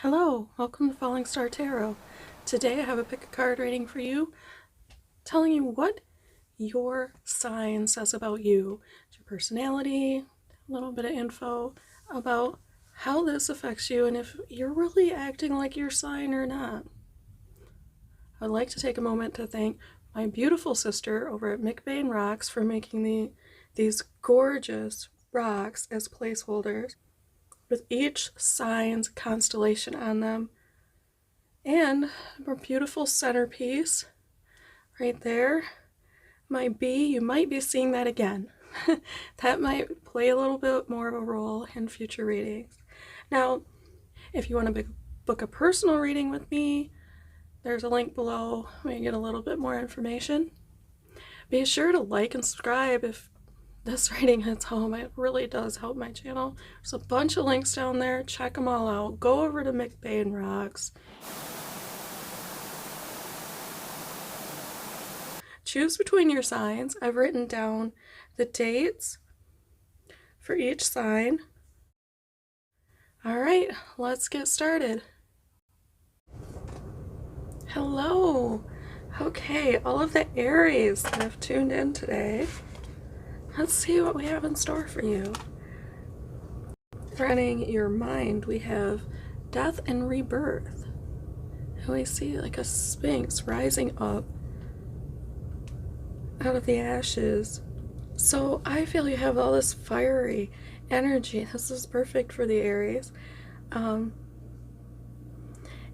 Hello, welcome to Falling Star Tarot. Today I have a pick a card reading for you, telling you what your sign says about you, your personality, a little bit of info about how this affects you and if you're really acting like your sign or not. I'd like to take a moment to thank my beautiful sister over at MacLeod Rocks for making these gorgeous rocks as placeholders, with each sign's constellation on them, and a beautiful centerpiece right there. You might be seeing that again. That might play a little bit more of a role in future readings. Now, if you want to book a personal reading with me, there's a link below where you get a little bit more information. Be sure to like and subscribe if this reading hits home. It really does help my channel. There's a bunch of links down there. Check them all out. Go over to MacLeod Rocks. Choose between your signs. I've written down the dates for each sign. All right, let's get started. Hello. Okay, all of the Aries that have tuned in today. Let's see what we have in store for you. Running your mind, we have death and rebirth. And we see like a sphinx rising up out of the ashes. So I feel you have all this fiery energy. This is perfect for the Aries. And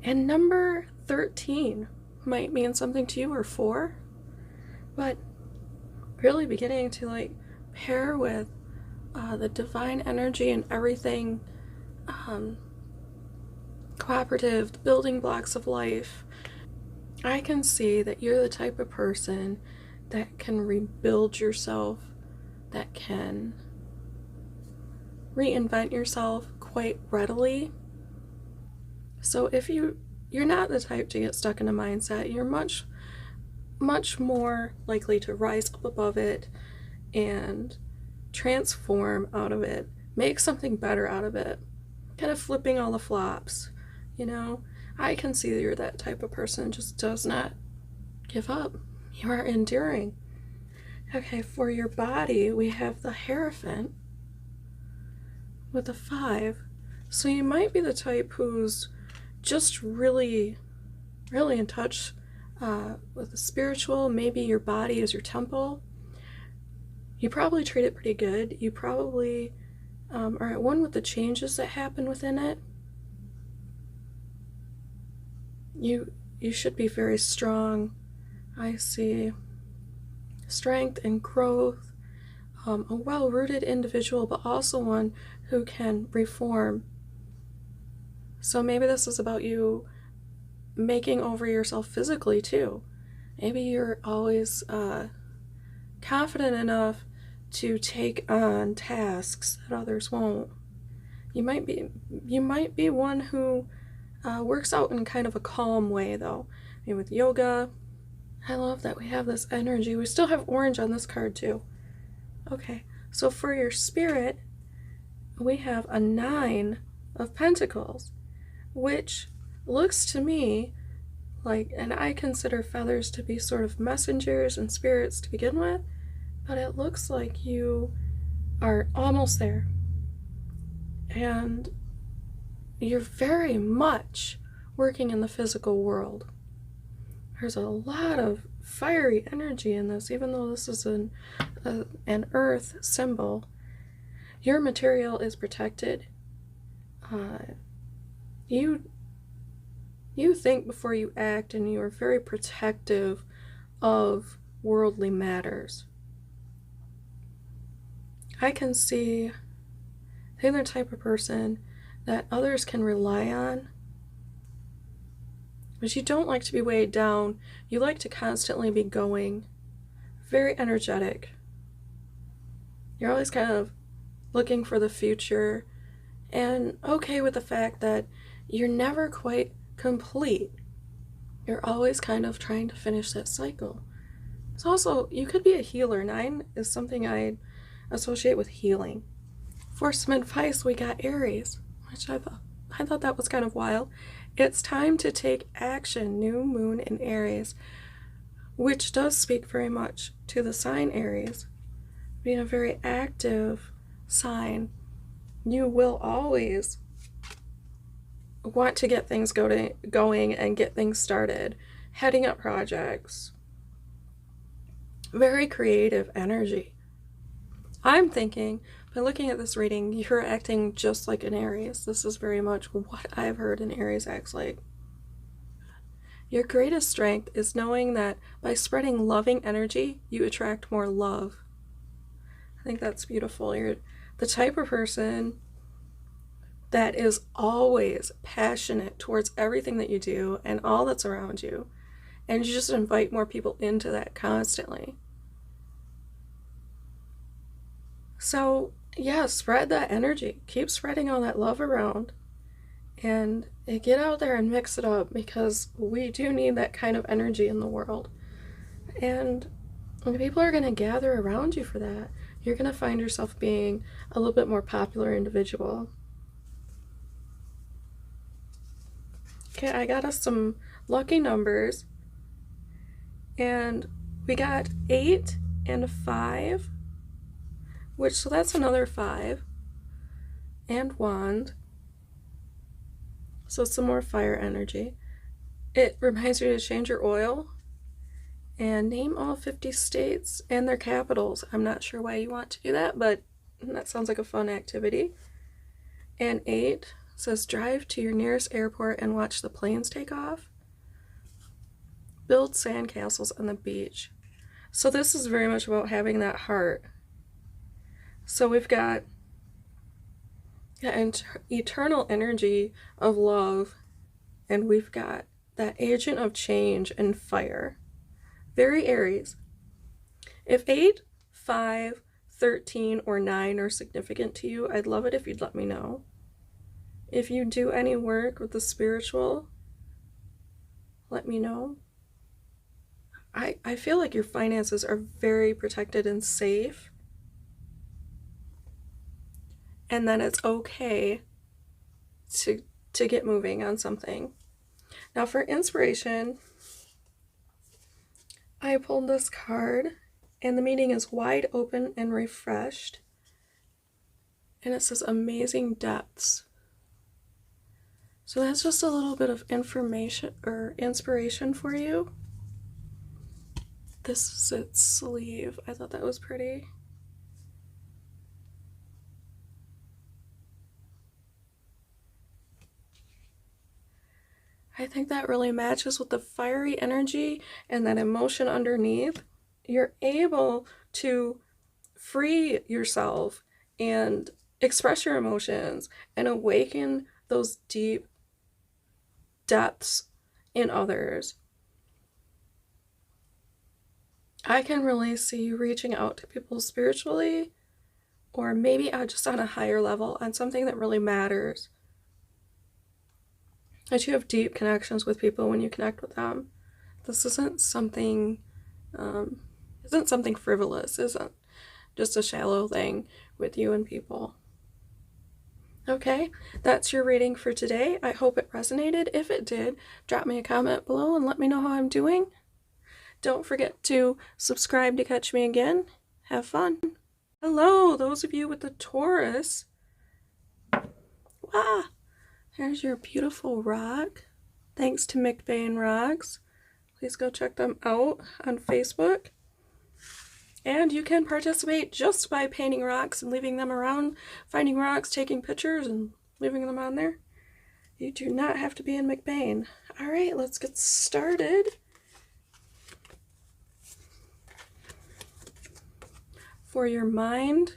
number 13 might mean something to you, or 4, but really beginning to like pair with the divine energy and everything cooperative, the building blocks of life. I can see that you're the type of person that can rebuild yourself, that can reinvent yourself quite readily. So if you're not the type to get stuck in a mindset, you're much more likely to rise up above it and transform out of it, make something better out of it, kind of flipping all the flops. You know, I can see that you're that type of person, just does not give up. You are enduring. Okay, for your body, we have the Hierophant with a 5. So you might be the type who's just really in touch with the spiritual. Maybe your body is your temple. You probably treat it pretty good. You probably are at one with the changes that happen within it. You should be very strong. I see strength and growth, a well-rooted individual, but also one who can reform. So maybe this is about you making over yourself physically too. Maybe you're always confident enough to take on tasks that others won't. You might be one who works out in kind of a calm way though. Maybe with yoga. I love that we have this energy. We still have orange on this card too. Okay, so for your spirit, we have a 9 of Pentacles, which looks to me like, and I consider feathers to be sort of messengers and spirits to begin with, but it looks like you are almost there. And you're very much working in the physical world. There's a lot of fiery energy in this, even though this is an earth symbol. Your material is protected. You think before you act, and you are very protective of worldly matters. I can see the other type of person that others can rely on, but you don't like to be weighed down. You like to constantly be going. Very energetic. You're always kind of looking for the future and okay with the fact that you're never quite complete. You're always kind of trying to finish that cycle. It's also, you could be a healer. 9 is something I associate with healing. For some advice, we got Aries, which I I thought that was kind of wild. It's time to take action. New moon in Aries, which does speak very much to the sign Aries, being a very active sign. You will always want to get things going and get things started, heading up projects. Very creative energy. I'm thinking, by looking at this reading, you're acting just like an Aries. This is very much what I've heard an Aries acts like. Your greatest strength is knowing that by spreading loving energy, you attract more love. I think that's beautiful. You're the type of person that is always passionate towards everything that you do and all that's around you. And you just invite more people into that constantly. So, yeah, spread that energy. Keep spreading all that love around. And get out there and mix it up, because we do need that kind of energy in the world. And people are going to gather around you for that. You're going to find yourself being a little bit more popular individual. Okay, I got us some lucky numbers. And we got 8 and 5. So that's another 5, and wand, so some more fire energy. It reminds you to change your oil and name all 50 states and their capitals. I'm not sure why you want to do that, but that sounds like a fun activity. And 8 says drive to your nearest airport and watch the planes take off. Build sandcastles on the beach. So this is very much about having that heart. So we've got an eternal energy of love, and we've got that agent of change and fire. Very Aries. If 8, 5, 13, or 9 are significant to you, I'd love it if you'd let me know. If you do any work with the spiritual, let me know. I feel like your finances are very protected and safe. And then it's okay to get moving on something. Now for inspiration, I pulled this card, and the meaning is wide open and refreshed. And it says amazing depths. So that's just a little bit of information or inspiration for you. This is its sleeve. I thought that was pretty. I think that really matches with the fiery energy and that emotion underneath. You're able to free yourself and express your emotions and awaken those deep depths in others. I can really see you reaching out to people spiritually, or maybe just on a higher level, on something that really matters. That you have deep connections with people when you connect with them. This isn't something frivolous, isn't just a shallow thing with you and people. Okay, that's your reading for today. I hope it resonated. If it did, drop me a comment below and let me know how I'm doing. Don't forget to subscribe to catch me again. Have fun. Hello, those of you with the Taurus. Wow. Here's your beautiful rock. Thanks to MacLeod Rocks. Please go check them out on Facebook. And you can participate just by painting rocks and leaving them around, finding rocks, taking pictures, and leaving them on there. You do not have to be in MacLeod. All right, let's get started. For your mind,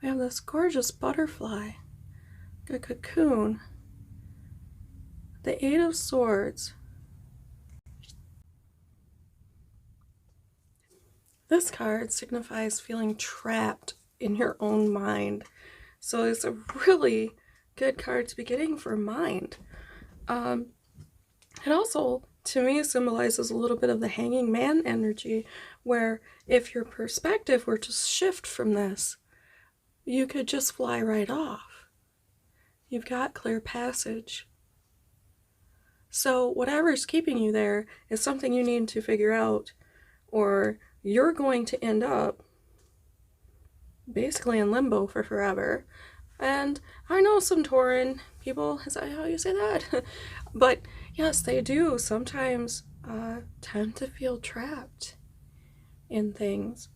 we have this gorgeous butterfly. A cocoon. The 8 of Swords. This card signifies feeling trapped in your own mind. So it's a really good card to be getting for mind. It also, to me, symbolizes a little bit of the hanging man energy, where if your perspective were to shift from this, you could just fly right off. you've got clear passage. So whatever's keeping you there is something you need to figure out, or you're going to end up basically in limbo for forever. And I know some Tauran people, is that how you say that? But yes, they do sometimes tend to feel trapped in things.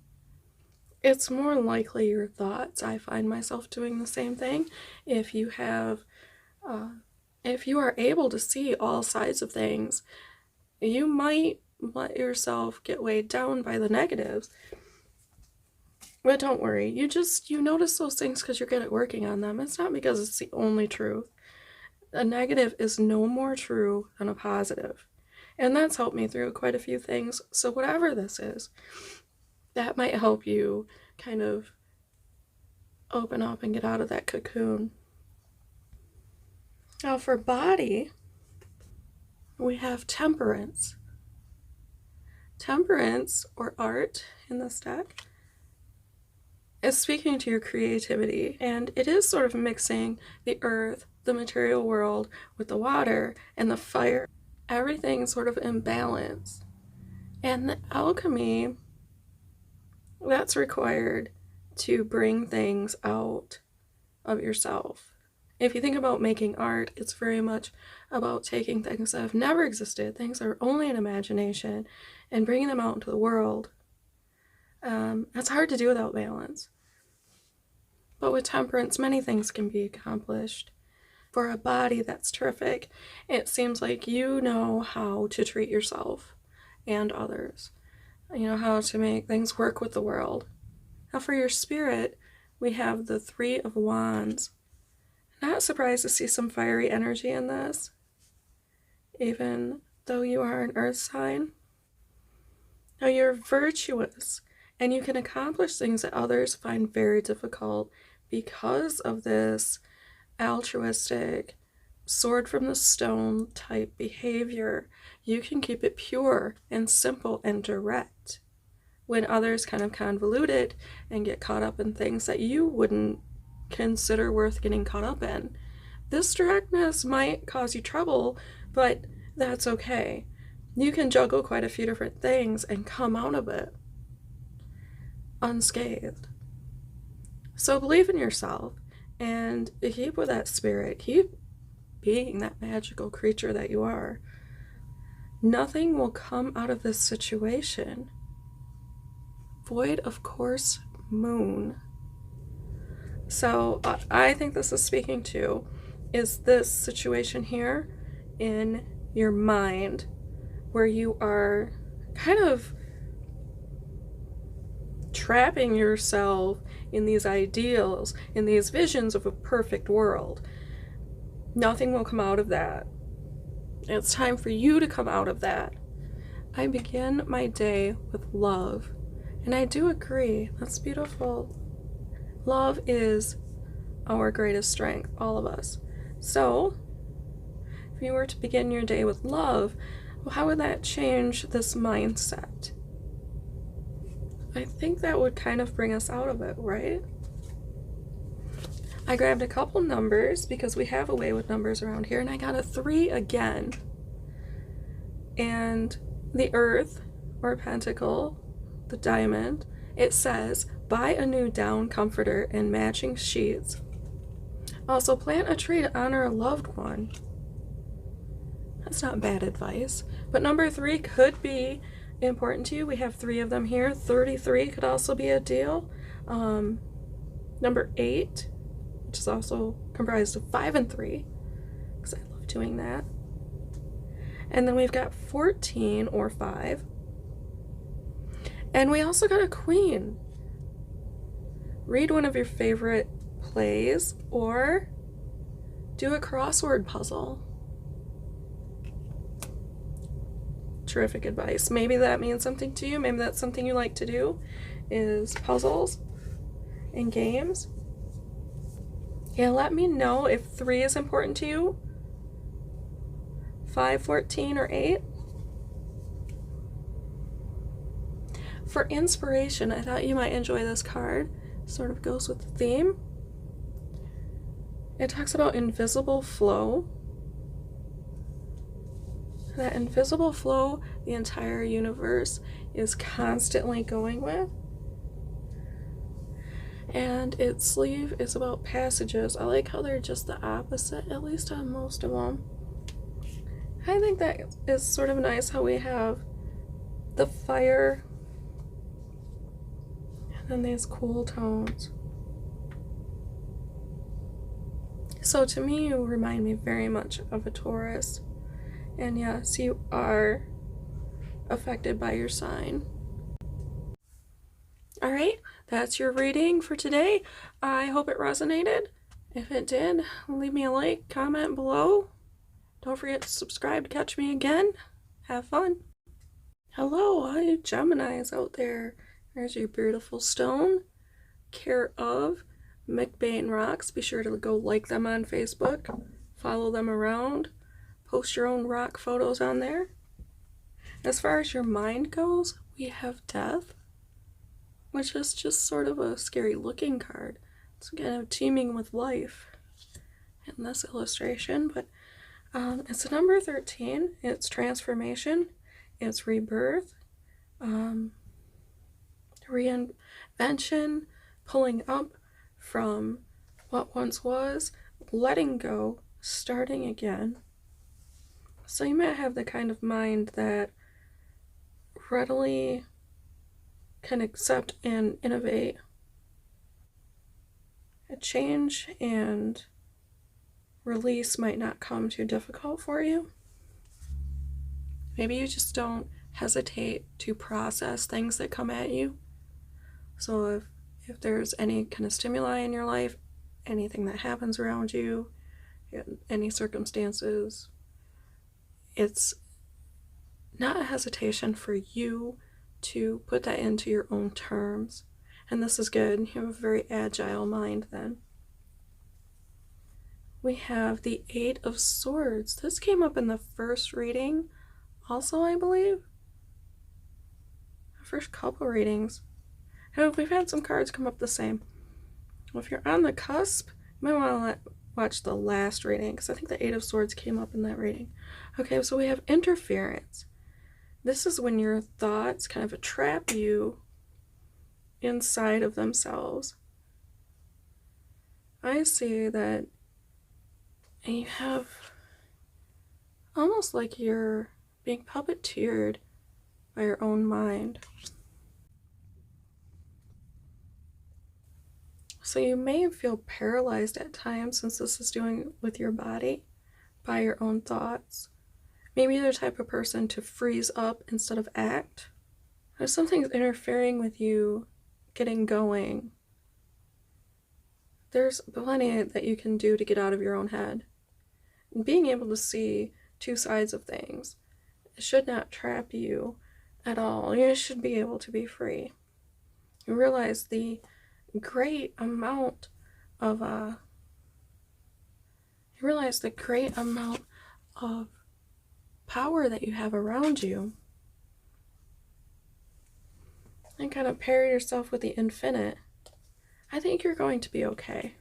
It's more likely your thoughts. I find myself doing the same thing. If you are able to see all sides of things, you might let yourself get weighed down by the negatives. But don't worry, you notice those things because you're good at working on them. It's not because it's the only truth. A negative is no more true than a positive. And that's helped me through quite a few things. So whatever this is, that might help you kind of open up and get out of that cocoon. Now for body, we have Temperance. Temperance, or art in this deck, is speaking to your creativity, and it is sort of mixing the earth, the material world, with the water and the fire. Everything's sort of in balance. And the alchemy that's required to bring things out of yourself. If you think about making art, it's very much about taking things that have never existed, things that are only an imagination, and bringing them out into the world. That's hard to do without balance. But with temperance, many things can be accomplished. For a body, that's terrific. It seems like you know how to treat yourself and others. You know how to make things work with the world. Now for your spirit, we have the Three of Wands. Not surprised to see some fiery energy in this, even though you are an earth sign. Now you're virtuous, and you can accomplish things that others find very difficult because of this altruistic, sword from the stone type behavior. You can keep it pure and simple and direct when others kind of convolute it and get caught up in things that you wouldn't consider worth getting caught up in. This directness might cause you trouble, but that's okay. You can juggle quite a few different things and come out of it unscathed. So believe in yourself and keep with that spirit. Keep being that magical creature that you are. Nothing will come out of this situation void of course moon. So I think this is speaking to is this situation here in your mind where you are kind of trapping yourself in these ideals, in these visions of a perfect world. Nothing will come out of that. It's time for you to come out of that. I begin my day with love, and I do agree. That's beautiful. Love is our greatest strength, all of us. So, if you were to begin your day with love, how would that change this mindset? I think that would kind of bring us out of it, right? I grabbed a couple numbers because we have a way with numbers around here, and I got a 3 again. And the earth, or pentacle, the diamond, it says, buy a new down comforter and matching sheets. Also, plant a tree to honor a loved one. That's not bad advice. But number 3 could be important to you. We have 3 of them here. 33 could also be a deal. Number 8, which is also comprised of 5 and 3, because I love doing that. And then we've got 14, or 5. And we also got a queen. Read one of your favorite plays or do a crossword puzzle. Terrific advice. Maybe that means something to you. Maybe that's something you like to do, is puzzles and games. Yeah, let me know if 3 is important to you. 5, 14, or 8. For inspiration, I thought you might enjoy this card. Sort of goes with the theme. It talks about invisible flow. That invisible flow the entire universe is constantly going with. And its sleeve is about passages. I like how they're just the opposite, at least on most of them. I think that is sort of nice how we have the fire and then these cool tones. So to me, you remind me very much of a Taurus. And yes, you are affected by your sign. All right, that's your reading for today. I hope it resonated. If it did, leave me a like, comment below. Don't forget to subscribe to catch me again. Have fun. Hello, all you Geminis out there. There's your beautiful stone. Care of MacLeod Rocks. Be sure to go like them on Facebook. Follow them around. Post your own rock photos on there. As far as your mind goes, we have Death, which is just sort of a scary looking card. It's kind of teeming with life in this illustration, but it's a number 13. It's transformation, it's rebirth, reinvention, pulling up from what once was, letting go, starting again. So you might have the kind of mind that readily can accept and innovate. A change and release might not come too difficult for you. Maybe you just don't hesitate to process things that come at you. So if there's any kind of stimuli in your life, anything that happens around you, any circumstances, it's not a hesitation for you to put that into your own terms. And this is good. You have a very agile mind then. We have the Eight of Swords. This came up in the first reading also, I believe. The first couple readings. And we've had some cards come up the same. Well, if you're on the cusp, you might want to watch the last reading, because I think the Eight of Swords came up in that reading. Okay, so we have interference. This is when your thoughts kind of trap you inside of themselves. I see that you have almost like you're being puppeteered by your own mind. So you may feel paralyzed at times, since this is doing with your body, by your own thoughts. Maybe you're the type of person to freeze up instead of act. If something's interfering with you getting going, there's plenty that you can do to get out of your own head. And being able to see two sides of things should not trap you at all. You should be able to be free. You realize the great amount of power that you have around you, and kind of pair yourself with the infinite. I think you're going to be okay.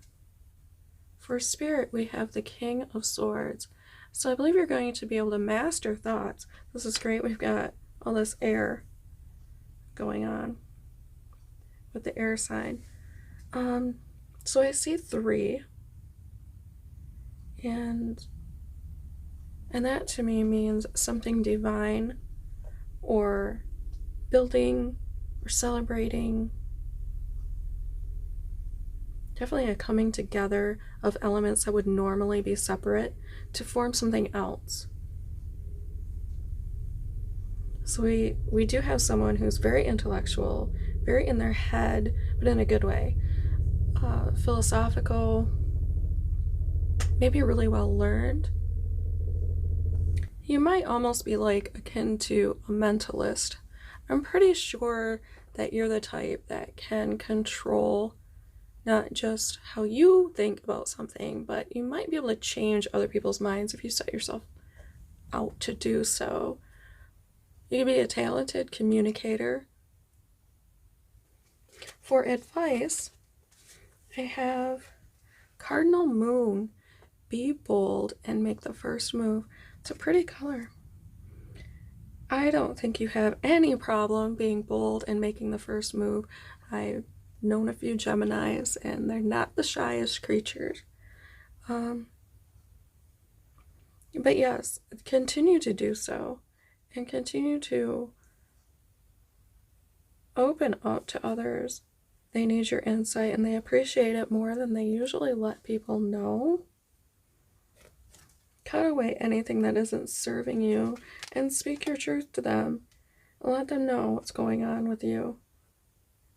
For Spirit, we have the King of Swords. So I believe you're going to be able to master thoughts. This is great. We've got all this air going on with the air sign. So I see 3, and that to me means something divine, or building, or celebrating. Definitely a coming together of elements that would normally be separate to form something else. So we do have someone who's very intellectual, very in their head, but in a good way. Philosophical, maybe really well learned. You might almost be like akin to a mentalist. I'm pretty sure that you're the type that can control not just how you think about something, but you might be able to change other people's minds if you set yourself out to do so. You can be a talented communicator. For advice, I have Cardinal Moon. Be bold and make the first move. It's a pretty color. I don't think you have any problem being bold and making the first move. I've known a few Geminis, and they're not the shyest creatures. But yes, continue to do so, and continue to open up to others. They need your insight, and they appreciate it more than they usually let people know. Cut away anything that isn't serving you and speak your truth to them. Let them know what's going on with you.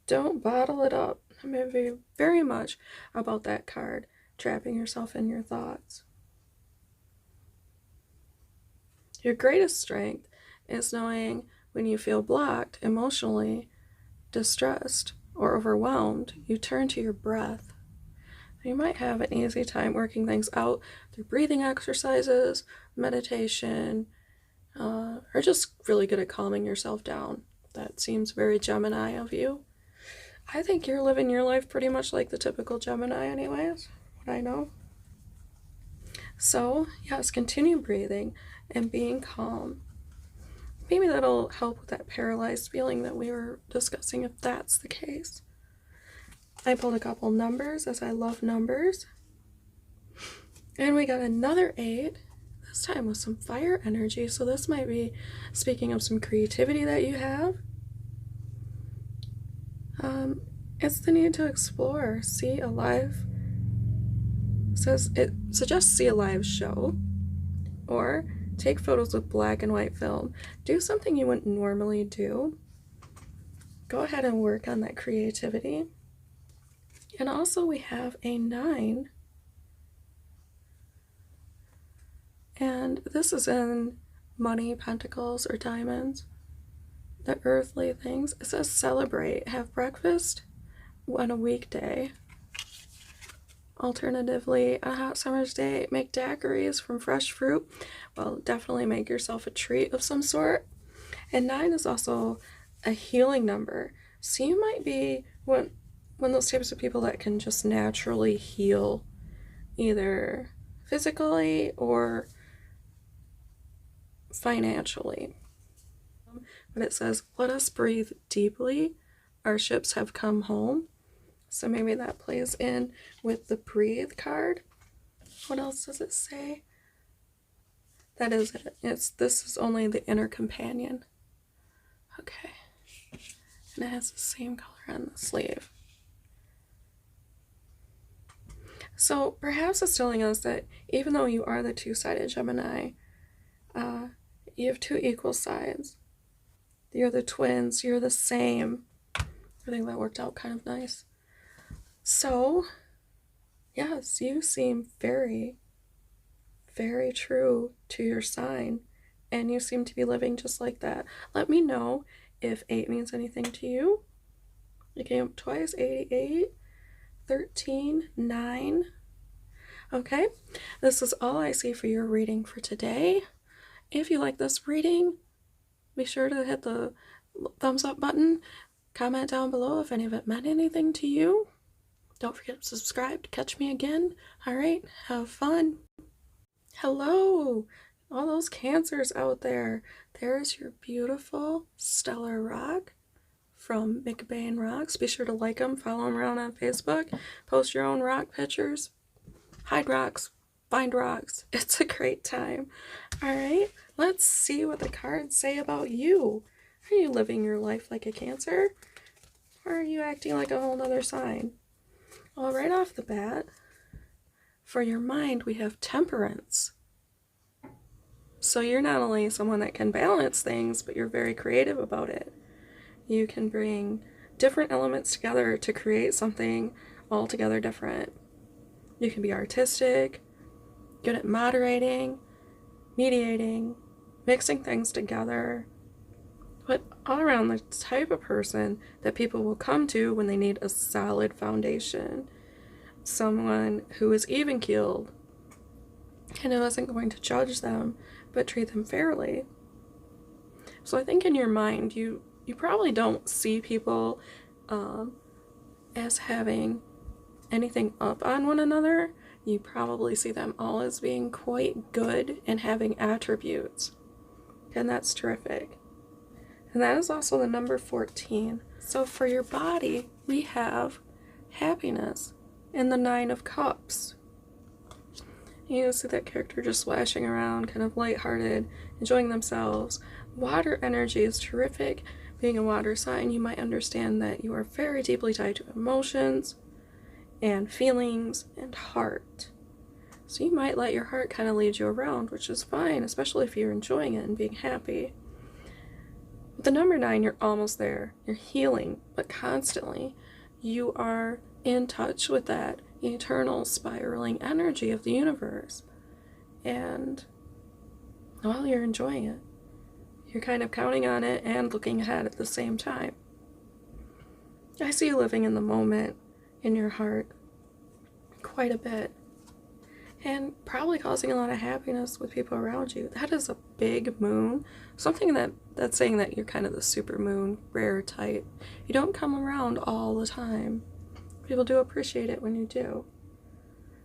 Don't bottle it up. I'm very much about that card, trapping yourself in your thoughts. Your greatest strength is knowing when you feel blocked, emotionally distressed, or overwhelmed, you turn to your breath. You might have an easy time working things out through breathing exercises, meditation, or just really good at calming yourself down. That seems very Gemini of you. I think you're living your life pretty much like the typical Gemini anyways, what I know. So, yes, continue breathing and being calm. Maybe that'll help with that paralyzed feeling that we were discussing if that's the case. I pulled a couple numbers, as I love numbers. And we got another 8, this time with some fire energy. So this might be speaking of some creativity that you have. It's the need to explore, see a live, it suggests see a live show, or take photos with black and white film. Do something you wouldn't normally do. Go ahead and work on that creativity. And also we have a 9. And this is in money, pentacles, or diamonds. The earthly things. It says celebrate. Have breakfast on a weekday. Alternatively, a hot summer's day, make daiquiris from fresh fruit. Well, definitely make yourself a treat of some sort. And 9 is also a healing number. So you might be one of those types of people that can just naturally heal, either physically or financially. But it says, let us breathe deeply. Our ships have come home. So maybe that plays in with the breathe card. What else does it say? That is it. This is only the inner companion. Okay. And it has the same color on the sleeve. So perhaps it's telling us that even though you are the two-sided Gemini, you have two equal sides. You're the twins. You're the same. I think that worked out kind of nice. So, yes, you seem very, very true to your sign, and you seem to be living just like that. Let me know if 8 means anything to you. It came up twice, 88, 13, 9. Okay, this is all I see for your reading for today. If you like this reading, be sure to hit the thumbs up button. Comment down below if any of it meant anything to you. Don't forget to subscribe to catch me again. All right, have fun. Hello, all those Cancers out there. There's your beautiful stellar rock from McBain Rocks. Be sure to like them, follow them around on Facebook, post your own rock pictures, hide rocks, find rocks. It's a great time. All right, let's see what the cards say about you. Are you living your life like a Cancer, or are you acting like a whole nother sign? Well, right off the bat, for your mind, we have Temperance. So you're not only someone that can balance things, but you're very creative about it. You can bring different elements together to create something altogether different. You can be artistic, good at moderating, mediating, mixing things together, but all around the type of person that people will come to when they need a solid foundation. Someone who is even-keeled and who isn't going to judge them, but treat them fairly. So I think in your mind, you probably don't see people as having anything up on one another, you probably see them all as being quite good and having attributes. And that's terrific. And that is also the number 14. So for your body, we have happiness in the 9 of Cups. You see that character just splashing around, kind of lighthearted, enjoying themselves. Water energy is terrific. Being a water sign, you might understand that you are very deeply tied to emotions and feelings and heart. So you might let your heart kind of lead you around, which is fine, especially if you're enjoying it and being happy. With the number 9, you're almost there. You're healing, but constantly you are in touch with that eternal spiraling energy of the universe. And, well, you're enjoying it. You're kind of counting on it and looking ahead at the same time. I see you living in the moment in your heart quite a bit. And probably causing a lot of happiness with people around you. That is a big moon. Something that's saying that you're kind of the super moon, rare type. You don't come around all the time. People do appreciate it when you do.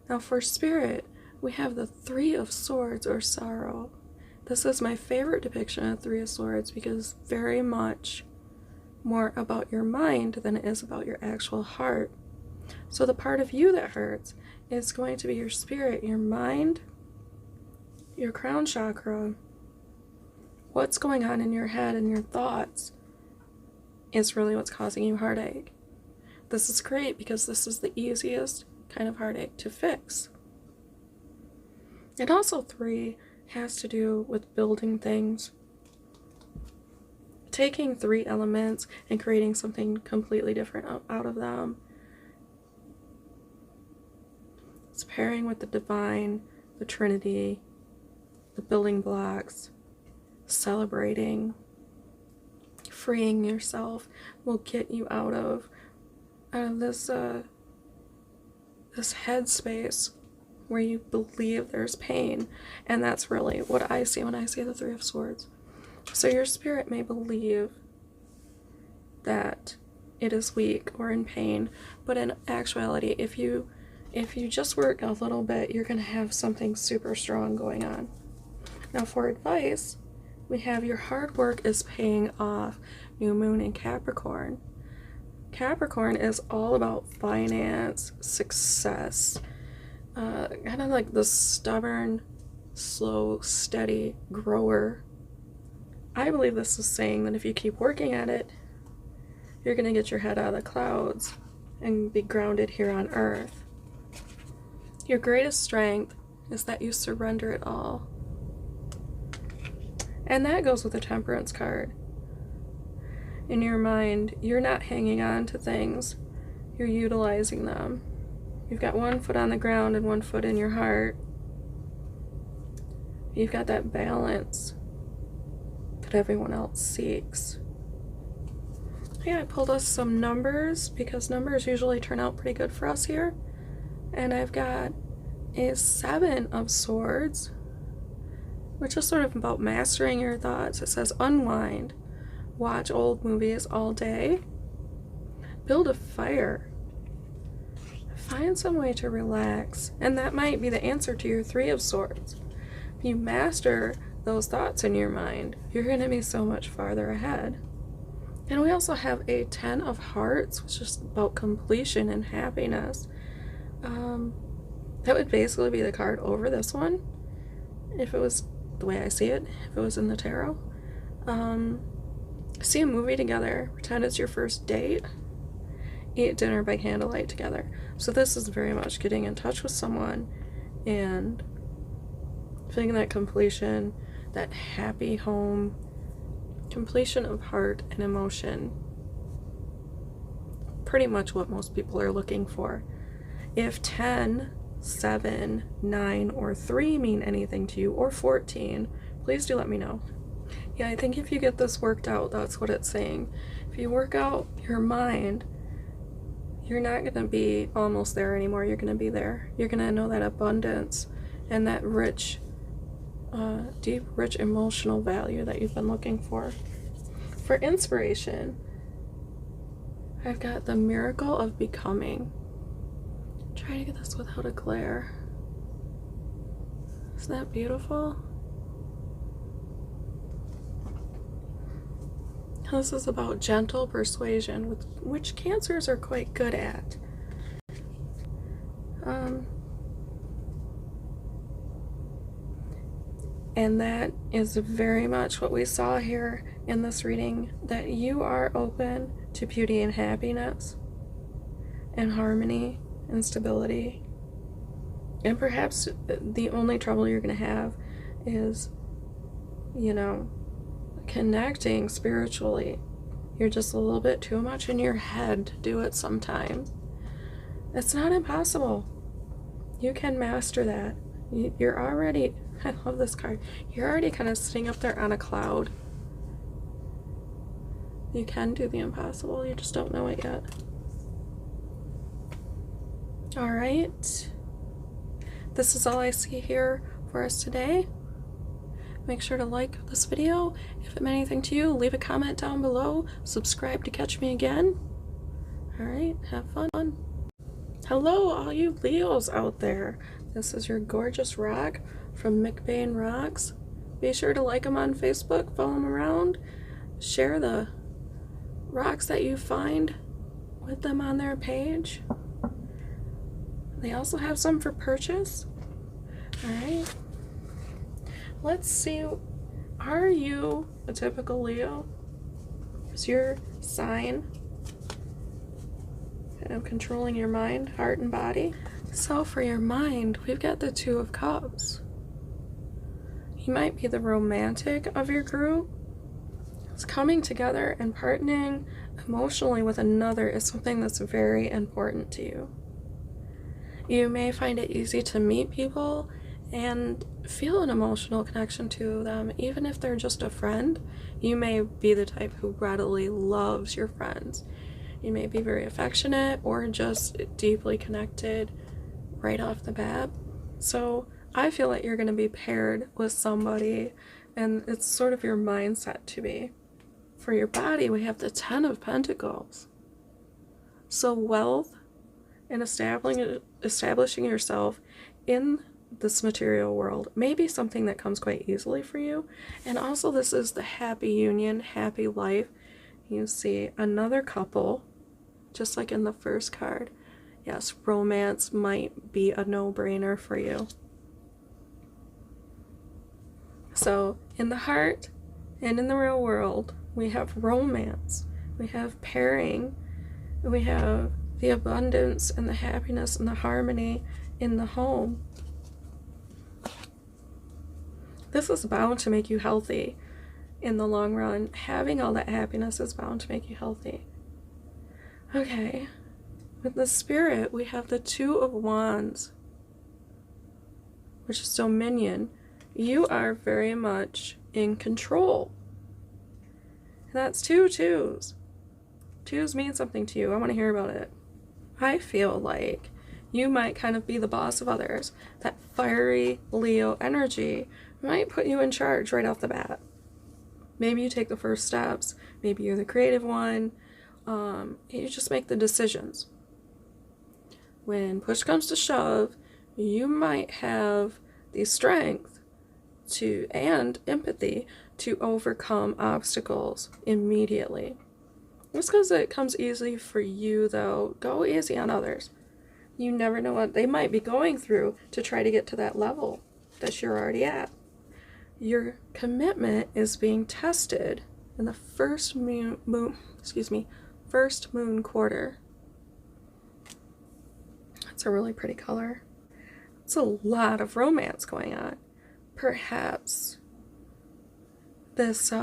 Now for spirit, we have the 3 of Swords, or sorrow. This is my favorite depiction of 3 of Swords because it's very much more about your mind than it is about your actual heart. So the part of you that hurts is going to be your spirit, your mind, your crown chakra. What's going on in your head and your thoughts is really what's causing you heartache. This is great because this is the easiest kind of heartache to fix. And also 3 has to do with building things. Taking 3 elements and creating something completely different out of them. It's pairing with the divine, the Trinity, the building blocks, celebrating, freeing yourself will get you out of this this headspace where you believe there's pain. And that's really what I see when I see the 3 of Swords. So your spirit may believe that it is weak or in pain, but in actuality, if you just work a little bit, you're going to have something super strong going on. Now for advice, we have your hard work is paying off. New moon in Capricorn. Capricorn is all about finance, success, kind of like the stubborn, slow, steady grower. I believe this is saying that if you keep working at it, you're going to get your head out of the clouds and be grounded here on earth. Your greatest strength is that you surrender it all. And that goes with the Temperance card. In your mind, you're not hanging on to things, you're utilizing them. You've got one foot on the ground and one foot in your heart. You've got that balance that everyone else seeks. Yeah, I pulled us some numbers because numbers usually turn out pretty good for us here. And I've got a 7 of Swords, which is sort of about mastering your thoughts. It says unwind, watch old movies all day, build a fire, find some way to relax. And that might be the answer to your 3 of Swords. If you master those thoughts in your mind, you're going to be so much farther ahead. And we also have a 10 of Hearts, which is about completion and happiness. That would basically be the card over this one, if it was the way I see it, if it was in the tarot. See a movie together, pretend it's your first date, eat dinner by candlelight together. So this is very much getting in touch with someone and feeling that completion, that happy home, completion of heart and emotion. Pretty much what most people are looking for. If 10, 7, 9, or 3 mean anything to you, or 14, please do let me know. Yeah, I think if you get this worked out, that's what it's saying. If you work out your mind, you're not going to be almost there anymore. You're going to be there. You're going to know that abundance and that rich, deep, rich emotional value that you've been looking for. For inspiration, I've got the miracle of becoming. Try to get this without a glare. Isn't that beautiful? This is about gentle persuasion, which Cancers are quite good at. And that is very much what we saw here in this reading, that you are open to beauty and happiness and harmony and stability. And perhaps the only trouble you're going to have is, you know, connecting spiritually. You're just a little bit too much in your head to do it sometimes. It's not impossible. You can master that. You're already, I love this card, you're already kind of sitting up there on a cloud. You can do the impossible, you just don't know it yet. Alright. This is all I see here for us today. Make sure to like this video. If it meant anything to you, leave a comment down below. Subscribe to catch me again. Alright, have fun. Hello, all you Leos out there. This is your gorgeous rock from MacLeod Rocks. Be sure to like them on Facebook, follow them around, share the rocks that you find with them on their page. They also have some for purchase. Alright. Let's see. Are you a typical Leo? Is your sign kind of controlling your mind, heart, and body? So for your mind, we've got the Two of Cups. You might be the romantic of your group. It's coming together and partnering emotionally with another is something that's very important to you. You may find it easy to meet people and feel an emotional connection to them, even if they're just a friend. You may be the type who readily loves your friends. You may be very affectionate or just deeply connected right off the bat. So I feel like you're going to be paired with somebody, and it's sort of your mindset to be. For your body, we have the Ten of Pentacles. So wealth and establishing yourself in this material world may be something that comes quite easily for you. And also, this is the happy union, happy life. You see another couple, just like in the first card. Yes, romance might be a no-brainer for you. So in the heart and in the real world, we have romance, we have pairing, we have the abundance and the happiness and the harmony in the home. This is bound to make you healthy in the long run. Having all that happiness is bound to make you healthy. Okay, with the Spirit, we have the Two of Wands, which is dominion. You are very much in control. And that's two twos. Twos mean something to you. I want to hear about it. I feel like you might kind of be the boss of others. That fiery Leo energy might put you in charge right off the bat. Maybe you take the first steps. Maybe you're the creative one. You just make the decisions. When push comes to shove, you might have the strength and empathy to overcome obstacles immediately. Just because it comes easy for you, though, go easy on others. You never know what they might be going through to try to get to that level that you're already at. Your commitment is being tested in the first moon quarter. It's a really pretty color. It's a lot of romance going on. Perhaps this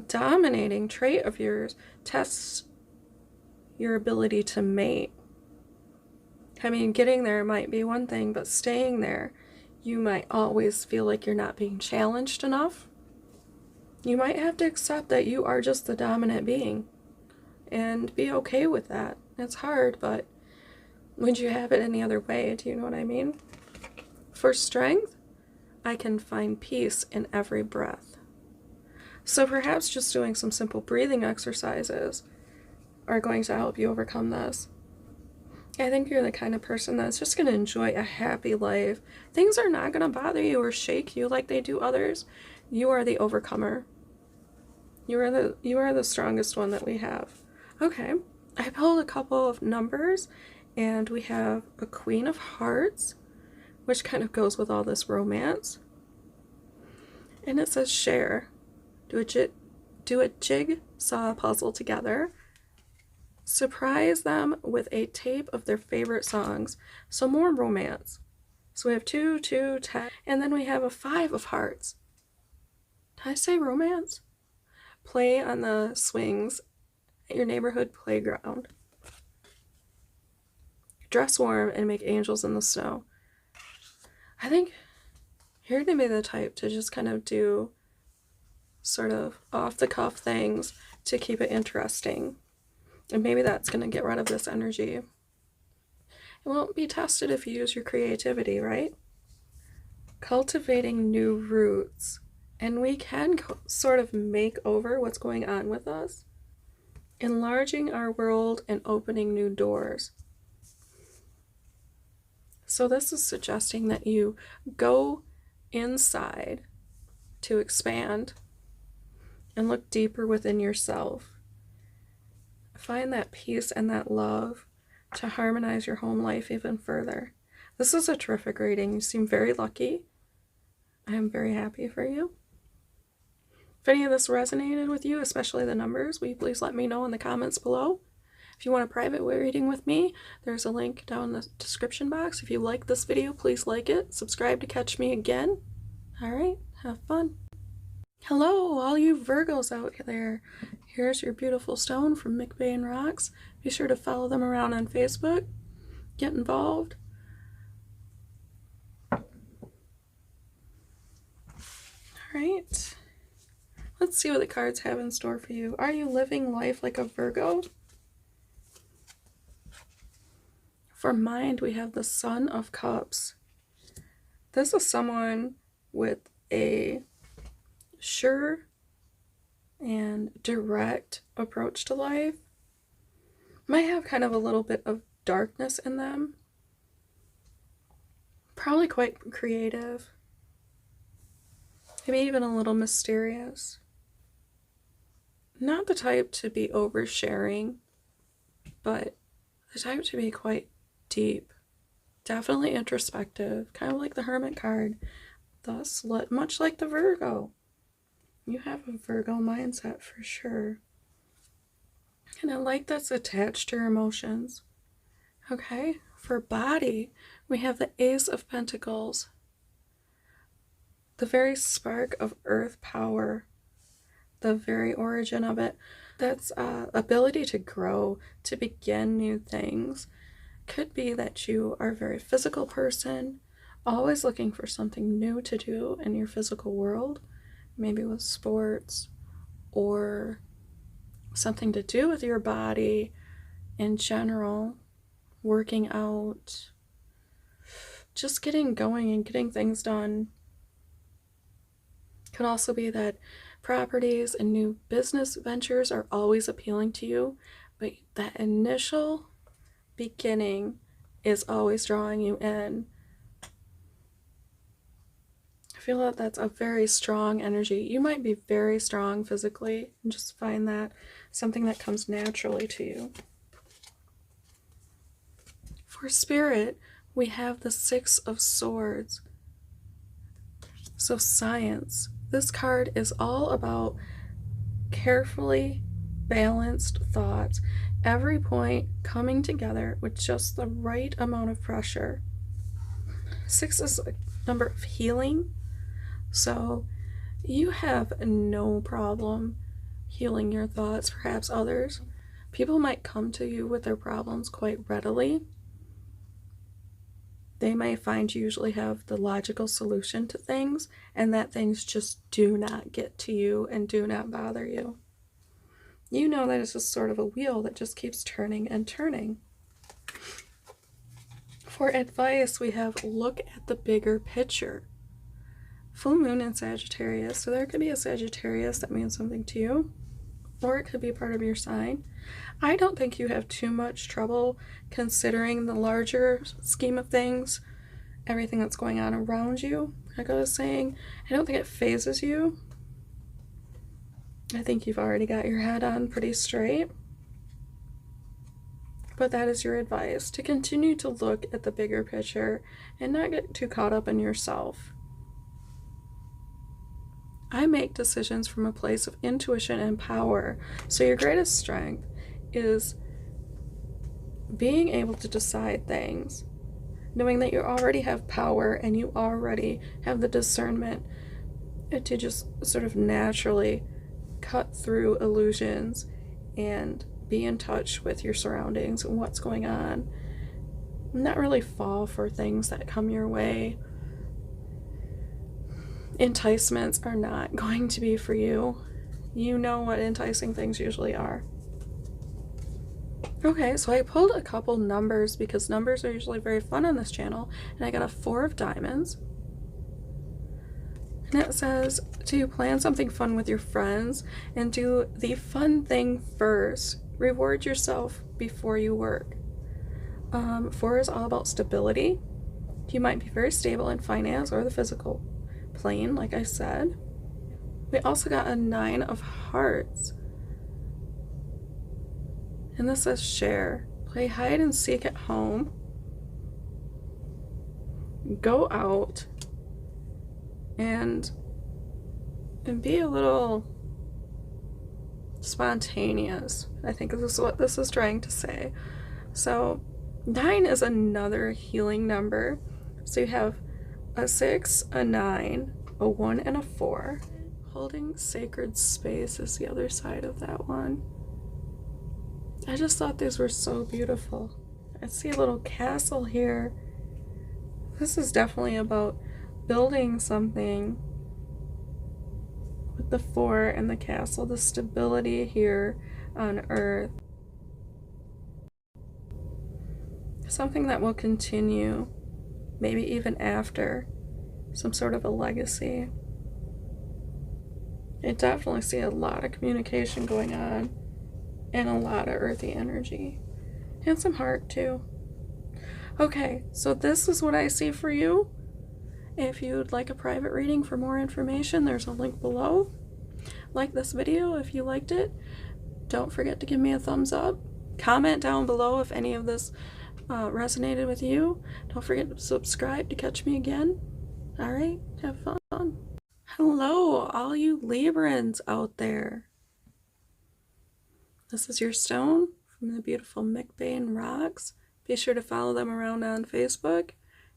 dominating trait of yours tests your ability to mate. I mean, getting there might be one thing, but staying there, you might always feel like you're not being challenged enough. You might have to accept that you are just the dominant being and be okay with that. It's hard, but would you have it any other way? Do you know what I mean? For strength, I can find peace in every breath. So perhaps just doing some simple breathing exercises are going to help you overcome this. I think you're the kind of person that's just going to enjoy a happy life. Things are not going to bother you or shake you like they do others. You are the overcomer. You are the strongest one that we have. Okay, I pulled a couple of numbers, and we have a Queen of Hearts, which kind of goes with all this romance. And it says share. Do a jigsaw puzzle together. Surprise them with a tape of their favorite songs. So more romance. So we have 2, 2, 10, and then we have a 5 of Hearts. Did I say romance? Play on the swings at your neighborhood playground. Dress warm and make angels in the snow. I think you're going to be the type to just kind of do sort of off-the-cuff things to keep it interesting. And maybe that's going to get rid of this energy. It won't be tested if you use your creativity, right? Cultivating new roots. And we can sort of make over what's going on with us. Enlarging our world and opening new doors. So this is suggesting that you go inside to expand and look deeper within yourself. Find that peace and that love to harmonize your home life even further. This is a terrific reading. You seem very lucky. I am very happy for you. If any of this resonated with you, especially the numbers, will you please let me know in the comments below. If you want a private reading with me, there's a link down in the description box. If you like this video, please like it. Subscribe to catch me again. All right, have fun. Hello, all you Virgos out there. Here's your beautiful stone from MacLeod Rocks. Be sure to follow them around on Facebook. Get involved. All right. Let's see what the cards have in store for you. Are you living life like a Virgo? For mind, we have the Sun of Cups. This is someone with a sure and direct approach to life. Might have kind of a little bit of darkness in them. Probably quite creative. Maybe even a little mysterious. Not the type to be oversharing, but the type to be quite deep. Definitely introspective, kind of like the Hermit card. Thus, much like the Virgo. You have a Virgo mindset for sure. And I like that's attached to your emotions. Okay, for body, we have the Ace of Pentacles. The very spark of earth power. The very origin of it. That's ability to grow, to begin new things. Could be that you are a very physical person, always looking for something new to do in your physical world. Maybe with sports or something to do with your body in general, working out, just getting going and getting things done. Could also be that properties and new business ventures are always appealing to you, but that initial beginning is always drawing you in. I feel that that's a very strong energy. You might be very strong physically and just find that something that comes naturally to you. For spirit, we have the Six of Swords. So science. This card is all about carefully balanced thoughts. Every point coming together with just the right amount of pressure. 6 is a number of healing. So you have no problem healing your thoughts, perhaps others. People might come to you with their problems quite readily. They may find you usually have the logical solution to things, and that things just do not get to you and do not bother you. You know that it's just sort of a wheel that just keeps turning and turning. For advice, we have look at the bigger picture. Full moon in Sagittarius, so there could be a Sagittarius that means something to you. or it could be part of your sign. I don't think you have too much trouble considering the larger scheme of things, everything that's going on around you. Like I was saying, I don't think it phases you. I think you've already got your head on pretty straight. But that is your advice, to continue to look at the bigger picture and not get too caught up in yourself. I make decisions from a place of intuition and power. So your greatest strength is being able to decide things, knowing that you already have power and you already have the discernment to just sort of naturally cut through illusions and be in touch with your surroundings and what's going on. Not really fall for things that come your way. Enticements are not going to be for you. You know what enticing things usually are. Okay, so I pulled a couple numbers because numbers are usually very fun on this channel, and I got a 4 of diamonds. And it says to plan something fun with your friends and do the fun thing first. Reward yourself before you work. 4 is all about stability. You might be very stable in finance or the physical plane, like I said. We also got a 9 of hearts. And this says share. Play hide and seek at home. Go out and be a little spontaneous. I think this is what this is trying to say. So 9 is another healing number. So you have a 6, a 9, a 1, and a 4. Holding sacred space is the other side of that one. I just thought these were so beautiful. I see a little castle here. This is definitely about building something with the 4 and the castle, the stability here on Earth. Something that will continue, maybe even after, some sort of a legacy. I definitely see a lot of communication going on and a lot of earthy energy. And some heart too. Okay, so this is what I see for you. If you'd like a private reading for more information, there's a link below. Like this video if you liked it. Don't forget to give me a thumbs up. Comment down below if any of this resonated with you. Don't forget to subscribe to catch me again. Alright, have fun. Hello, all you Librans out there. This is your stone from the beautiful MacLeod rocks. Be sure to follow them around on Facebook,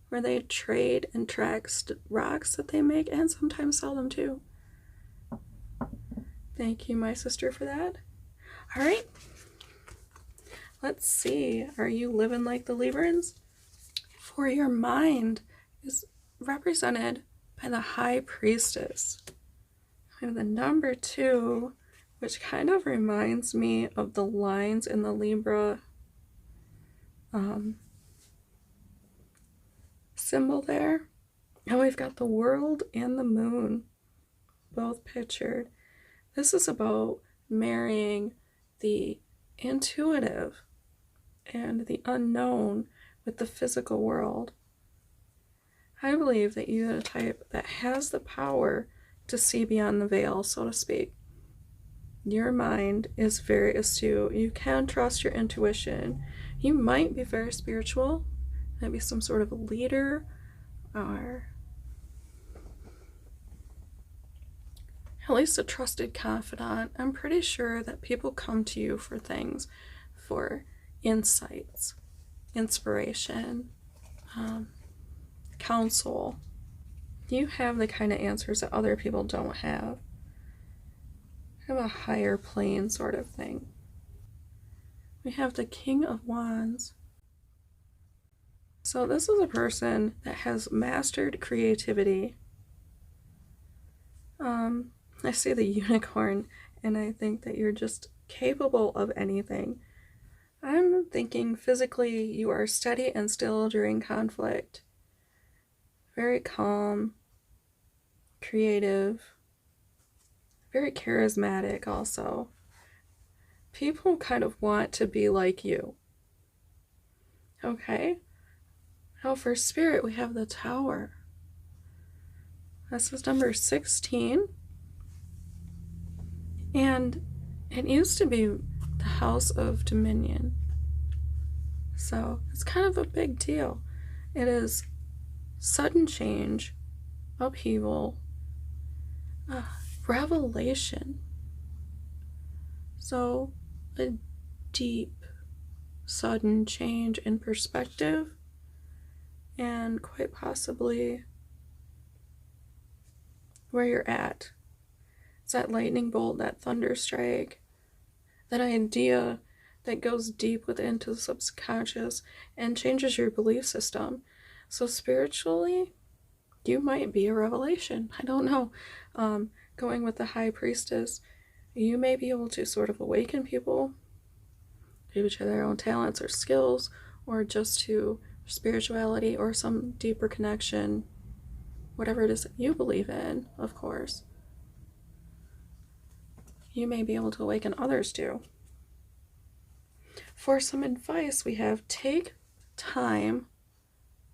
where they trade and track rocks that they make and sometimes sell them too. Thank you, my sister, for that. All right, let's see. Are you living like the Librans? For your mind is represented by the High Priestess. We have the number 2, which kind of reminds me of the lines in the Libra symbol there. And we've got the world and the moon both pictured. This is about marrying the intuitive and the unknown with the physical world. I believe that you're the type that has the power to see beyond the veil, so to speak. Your mind is very astute. You can trust your intuition. You might be very spiritual, maybe some sort of a leader, or at least a trusted confidant. I'm pretty sure that people come to you for things, for insights, inspiration, counsel. You have the kind of answers that other people don't have. Have a higher plane sort of thing. We have the King of Wands. So this is a person that has mastered creativity. I see the unicorn and I think that you're just capable of anything. I'm thinking physically you are steady and still during conflict. Very calm, creative, very charismatic also. people kind of want to be like you. Okay? Now for Spirit, we have the Tower. This is number 16. And it used to be the House of Dominion. So it's kind of a big deal. It is sudden change, upheaval, revelation. So a deep, sudden change in perspective, and quite possibly where you're at. It's that lightning bolt, that thunder strike, that idea that goes deep within to the subconscious and changes your belief system. So spiritually, you might be a revelation. I don't know. Going with the High Priestess, you may be able to sort of awaken people, maybe to their own talents or skills, or just to spirituality or some deeper connection, whatever it is that you believe in, of course. You may be able to awaken others too. For some advice, we have take time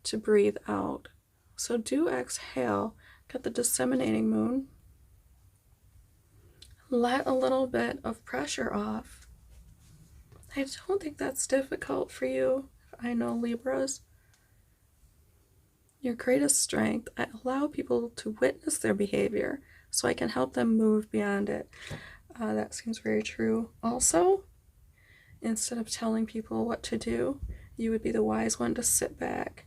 to breathe out. So do exhale. Got the disseminating moon. Let a little bit of pressure off. I don't think that's difficult for you. I know Libras. Your greatest strength, I allow people to witness their behavior so I can help them move beyond it. That seems very true. Also, instead of telling people what to do, you would be the wise one to sit back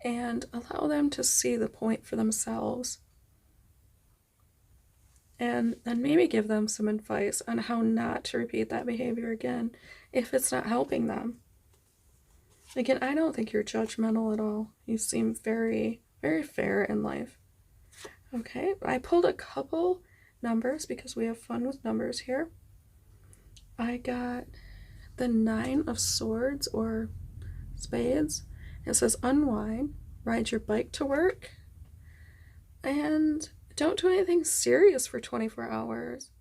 and allow them to see the point for themselves. And then maybe give them some advice on how not to repeat that behavior again if it's not helping them. Again, I don't think you're judgmental at all. You seem very, very fair in life. Okay, I pulled a couple numbers because we have fun with numbers here. I got the 9 of Swords or Spades. It says unwind, ride your bike to work, and don't do anything serious for 24 hours.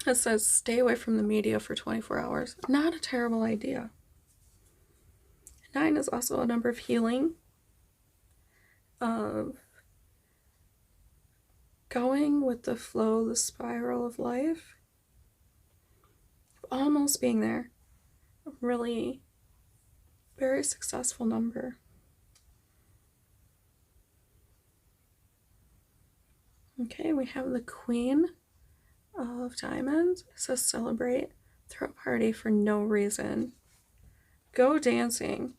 It says stay away from the media for 24 hours. Not a terrible idea. 9 is also a number of healing, of going with the flow, the spiral of life, almost being there. A really very successful number. Okay, we have the Queen of Diamonds. It says celebrate, throw a party for no reason, go dancing,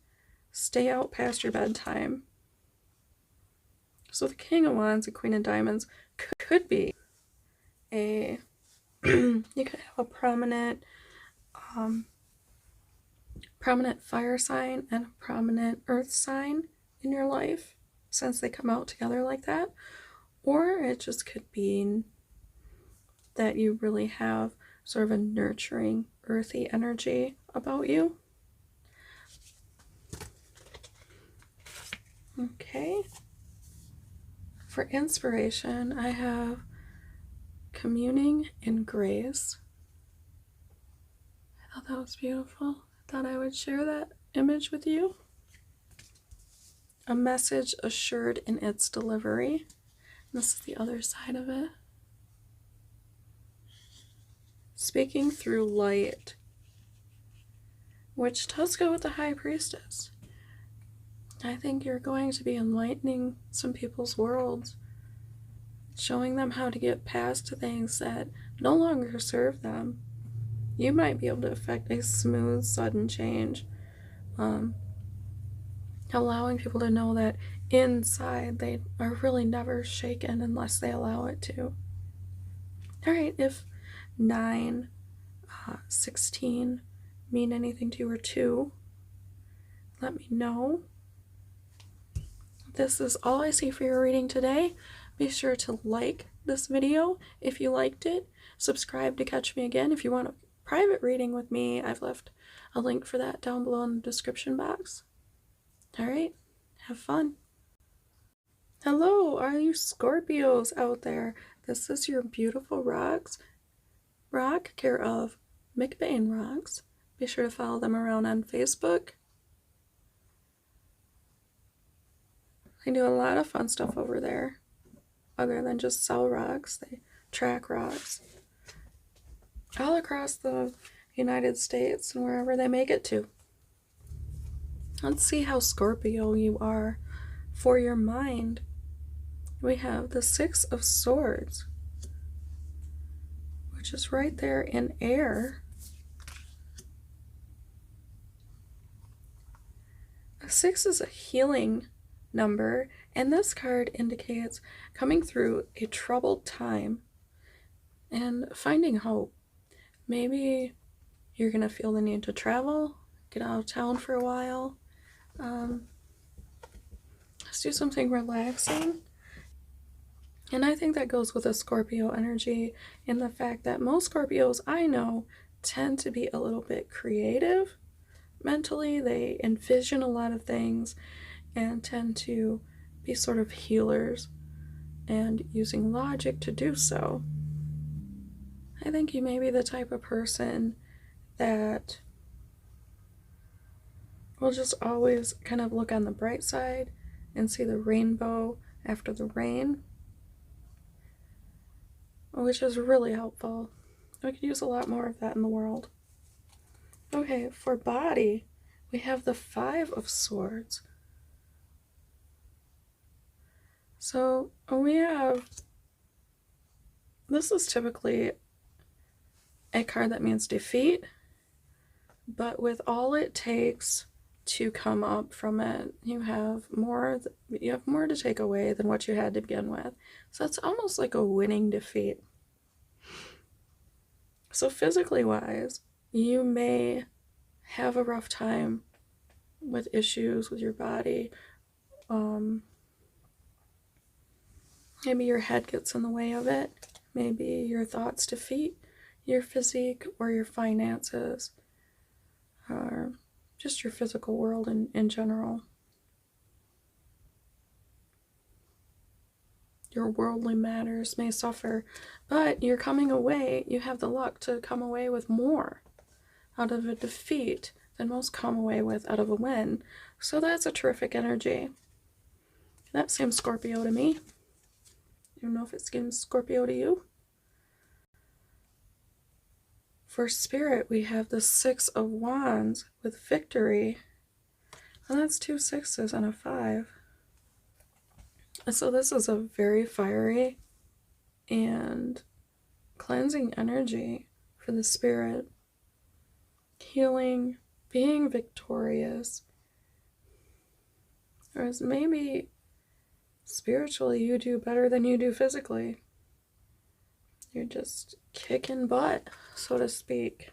stay out past your bedtime. So the King of Wands and Queen of Diamonds could be a you could have a prominent fire sign and a prominent earth sign in your life, since they come out together like that. Or it just could be that you really have sort of a nurturing, earthy energy about you. Okay. For inspiration, I have communing in grace. I thought that was beautiful. I thought I would share that image with you. A message assured in its delivery. This is the other side of it. Speaking through light, which does go with the High Priestess. I think you're going to be enlightening some people's worlds, showing them how to get past things that no longer serve them. You might be able to effect a smooth, sudden change, allowing people to know that inside they are really never shaken unless they allow it to. Alright, if 9, 16 mean anything to you, or 2, let me know. This is all I see for your reading today. Be sure to like this video if you liked it. Subscribe to catch me again. If you want a private reading with me, I've left a link for that down below in the description box. Alright, have fun. Hello, are you Scorpios out there? This is your beautiful rocks rock, care of McBain Rocks. Be sure to follow them around on Facebook. They do a lot of fun stuff over there. Other than just sell rocks, they track rocks all across the United States and wherever they make it to. Let's see how Scorpio you are for your mind. We have the Six of Swords, which is right there in air. A 6 is a healing number, and this card indicates coming through a troubled time and finding hope. Maybe you're going to feel the need to travel, get out of town for a while. Let's do something relaxing. And I think that goes with a Scorpio energy in the fact that most Scorpios I know tend to be a little bit creative mentally. They envision a lot of things and tend to be sort of healers and using logic to do so. I think you may be the type of person that will just always kind of look on the bright side and see the rainbow after the rain, which is really helpful. We could use a lot more of that in the world. Okay, for body, we have the Five of Swords. So we have, this is typically a card that means defeat, but with all it takes to come up from it, you have more to take away than what you had to begin with. So it's almost like a winning defeat. So physically wise, you may have a rough time with issues with your body. Maybe your head gets in the way of it. Maybe your thoughts defeat your physique or your finances, or just your physical world in general. Your worldly matters may suffer, but you're coming away, you have the luck to come away with more out of a defeat than most come away with out of a win. So that's a terrific energy. That seems Scorpio to me. I don't know if it seems Scorpio to you. For spirit, we have the Six of Wands with victory. And that's 2 6s and a 5. So this is a very fiery and cleansing energy for the spirit. Healing, being victorious. Whereas maybe spiritually you do better than you do physically. You're just kicking butt, so to speak.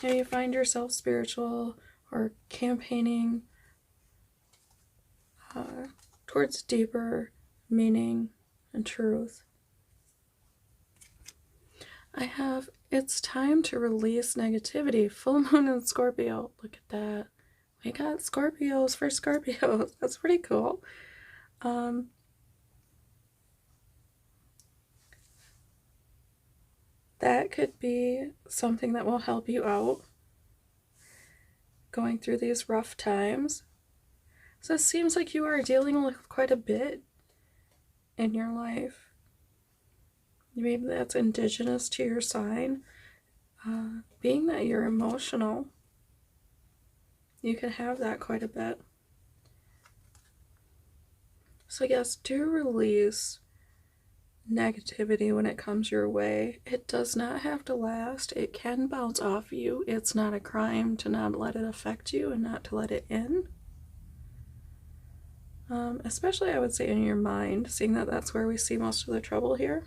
And you find yourself spiritual or campaigning towards deeper meaning and truth. I have, it's time to release negativity. Full moon in Scorpio. Look at that. We got Scorpios for Scorpios. That's pretty cool. That could be something that will help you out going through these rough times. So it seems like you are dealing with quite a bit in your life. Maybe that's indigenous to your sign. Being that you're emotional, you can have that quite a bit. So yes, do release negativity when it comes your way. It does not have to last. It can bounce off you. It's not a crime to not let it affect you and not to let it in. Especially I would say in your mind, seeing that that's where we see most of the trouble here.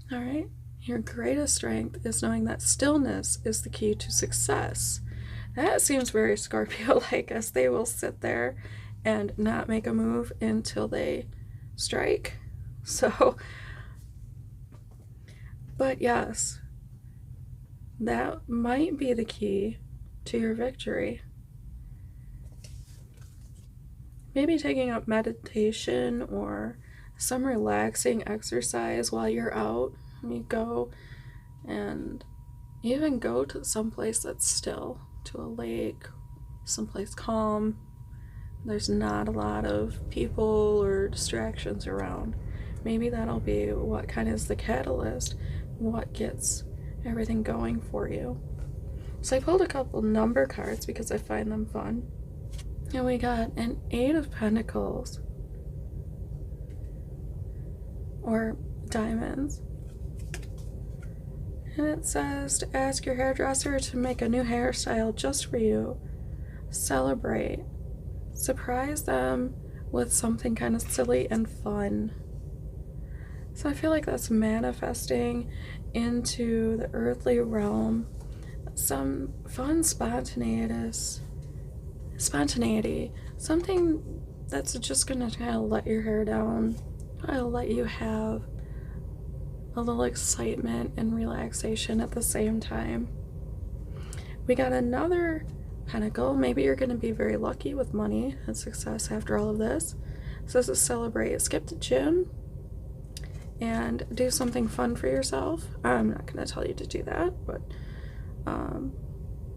All right. Your greatest strength is knowing that stillness is the key to success. That seems very Scorpio-like, as they will sit there and not make a move until they strike. So, but yes, that might be the key to your victory. Maybe taking up meditation or some relaxing exercise while you're out. You go and even go to someplace that's still, to a lake, someplace calm. There's not a lot of people or distractions around. Maybe that'll be what kind of is the catalyst, what gets everything going for you. So I pulled a couple number cards because I find them fun. And we got an 8 of Pentacles, or diamonds. And it says to ask your hairdresser to make a new hairstyle just for you. Celebrate. Surprise them with something kind of silly and fun. So I feel like that's manifesting into the earthly realm some fun spontaneity, something that's just gonna kind of let your hair down. I'll let you have a little excitement and relaxation at the same time. We got another Pentacle. Maybe you're going to be very lucky with money and success after all of this. So this is celebrate. Skip the gym and do something fun for yourself. I'm not going to tell you to do that, but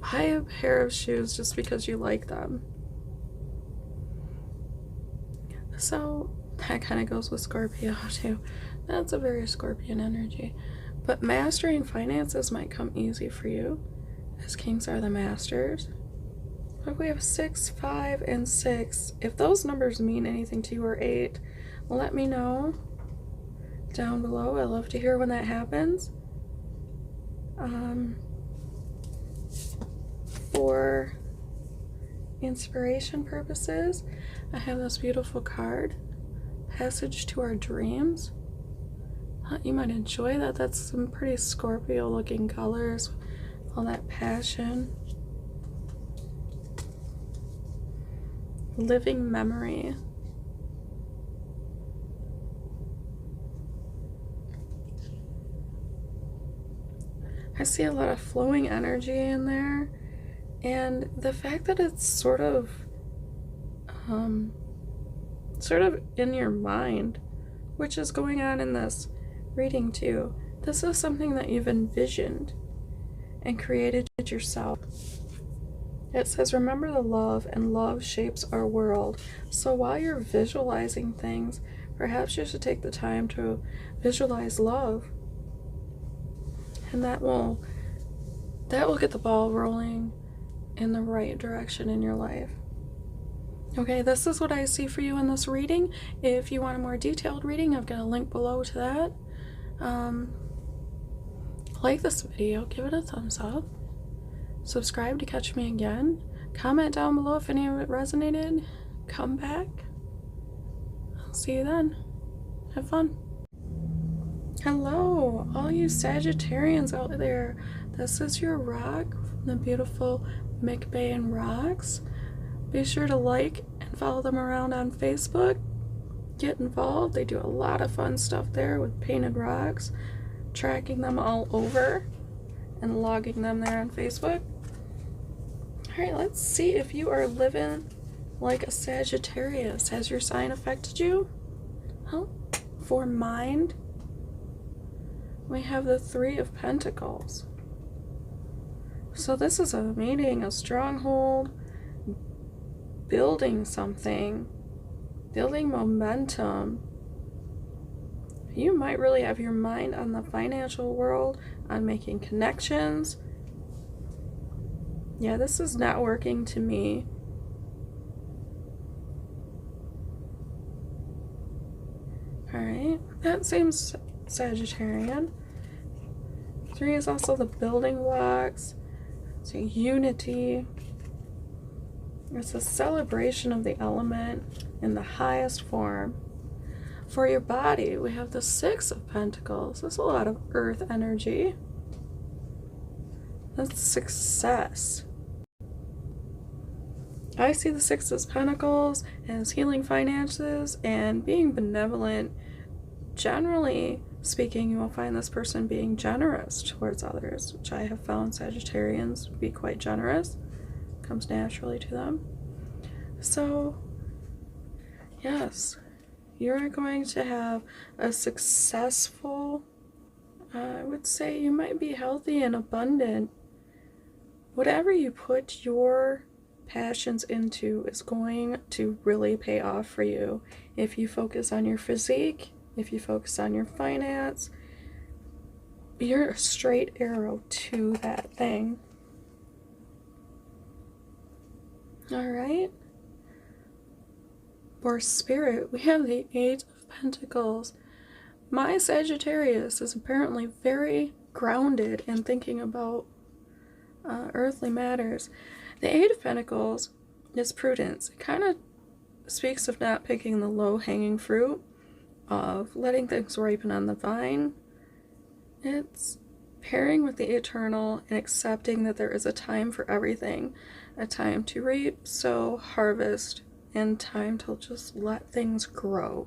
buy a pair of shoes just because you like them. So that kind of goes with Scorpio too. That's a very Scorpion energy. But mastering finances might come easy for you, as kings are the masters. But we have 6, 5, and 6. If those numbers mean anything to you, or 8, let me know down below. I love to hear when that happens. For inspiration purposes, I have this beautiful card, Passage to Our Dreams. Thought you might enjoy that. That's some pretty Scorpio looking colors, all that passion. Living memory. I see a lot of flowing energy in there, and the fact that it's sort of in your mind, which is going on in this reading too. This is something that you've envisioned and created yourself. It says, remember the love, and love shapes our world. So while you're visualizing things, perhaps you should take the time to visualize love. And that will get the ball rolling in the right direction in your life. Okay, this is what I see for you in this reading. If you want a more detailed reading, I've got a link below to that. Like this video, give it a thumbs up. Subscribe to catch me again. Comment down below if any of it resonated. Come back. I'll see you then. Have fun. Hello, all you Sagittarians out there. This is your rock from the beautiful MacLeod rocks. Be sure to like and follow them around on Facebook. Get involved. They do a lot of fun stuff there with painted rocks. Tracking them all over and logging them there on Facebook. Alright, let's see if you are living like a Sagittarius. Has your sign affected you? Well, for mind, we have the 3 of Pentacles. So this is a meeting, a stronghold, building something, building momentum. You might really have your mind on the financial world, on making connections. Yeah, this is not working to me. Alright, that seems Sagittarian. 3 is also the building blocks. It's a unity. It's a celebration of the element in the highest form. For your body, we have the 6 of Pentacles. There's a lot of earth energy. That's success. I see the 6 of Pentacles as healing finances and being benevolent. Generally speaking, you will find this person being generous towards others, which I have found Sagittarians be quite generous. Comes naturally to them. So, yes, You're going to have a successful, I would say you might be healthy and abundant. Whatever you put your passions into is going to really pay off for you. If you focus on your physique, if you focus on your finance, you're a straight arrow to that thing. All right. For Spirit, we have the Eight of Pentacles. My Sagittarius is apparently very grounded in thinking about earthly matters. The Eight of Pentacles is prudence. It kind of speaks of not picking the low-hanging fruit, of letting things ripen on the vine. It's pairing with the eternal and accepting that there is a time for everything. A time to reap, sow, harvest, and time to just let things grow.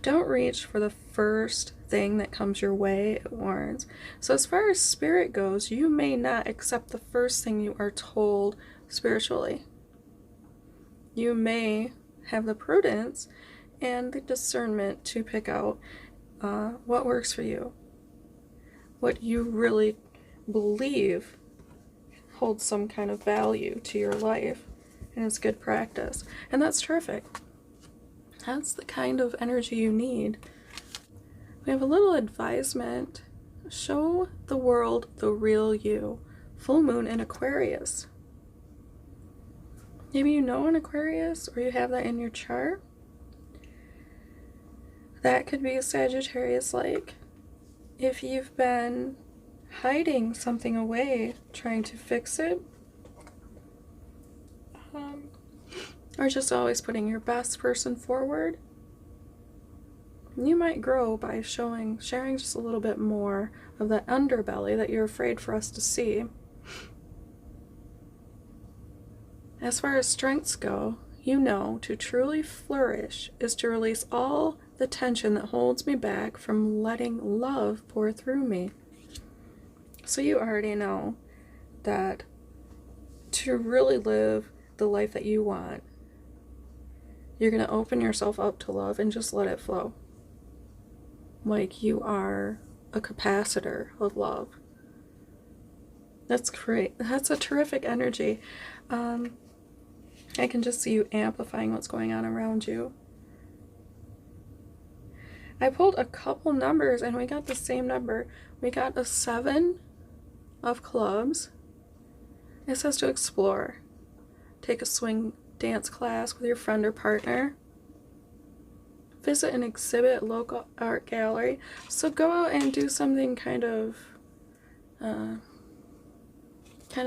Don't reach for the first thing that comes your way, it warns. So as far as Spirit goes, you may not accept the first thing you are told spiritually. You may have the prudence and the discernment to pick out what works for you, what you really believe holds some kind of value to your life and is good practice. And that's terrific. That's the kind of energy you need. We have a little advisement. Show the world the real you. Full moon in Aquarius. Maybe you know an Aquarius or you have that in your chart. That could be a Sagittarius-like. If you've been hiding something away, trying to fix it, or just always putting your best person forward, you might grow by sharing just a little bit more of that underbelly that you're afraid for us to see. As far as strengths go, you know to truly flourish is to release all the tension that holds me back from letting love pour through me. So you already know that to really live the life that you want, you're going to open yourself up to love and just let it flow. Like you are a capacitor of love. That's great. That's a terrific energy. I can just see you amplifying what's going on around you. I pulled a couple numbers and we got the same number. We got a 7 of clubs. It says to explore. Take a swing dance class with your friend or partner. Visit an exhibit at a local art gallery. So go out and do something kind of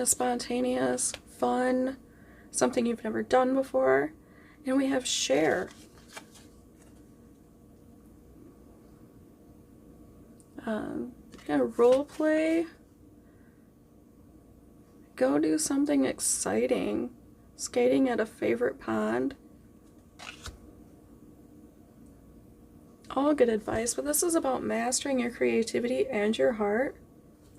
spontaneous, fun, something you've never done before. And we have share. Kind of role play. Go do something exciting. Skating at a favorite pond. All good advice, but this is about mastering your creativity and your heart.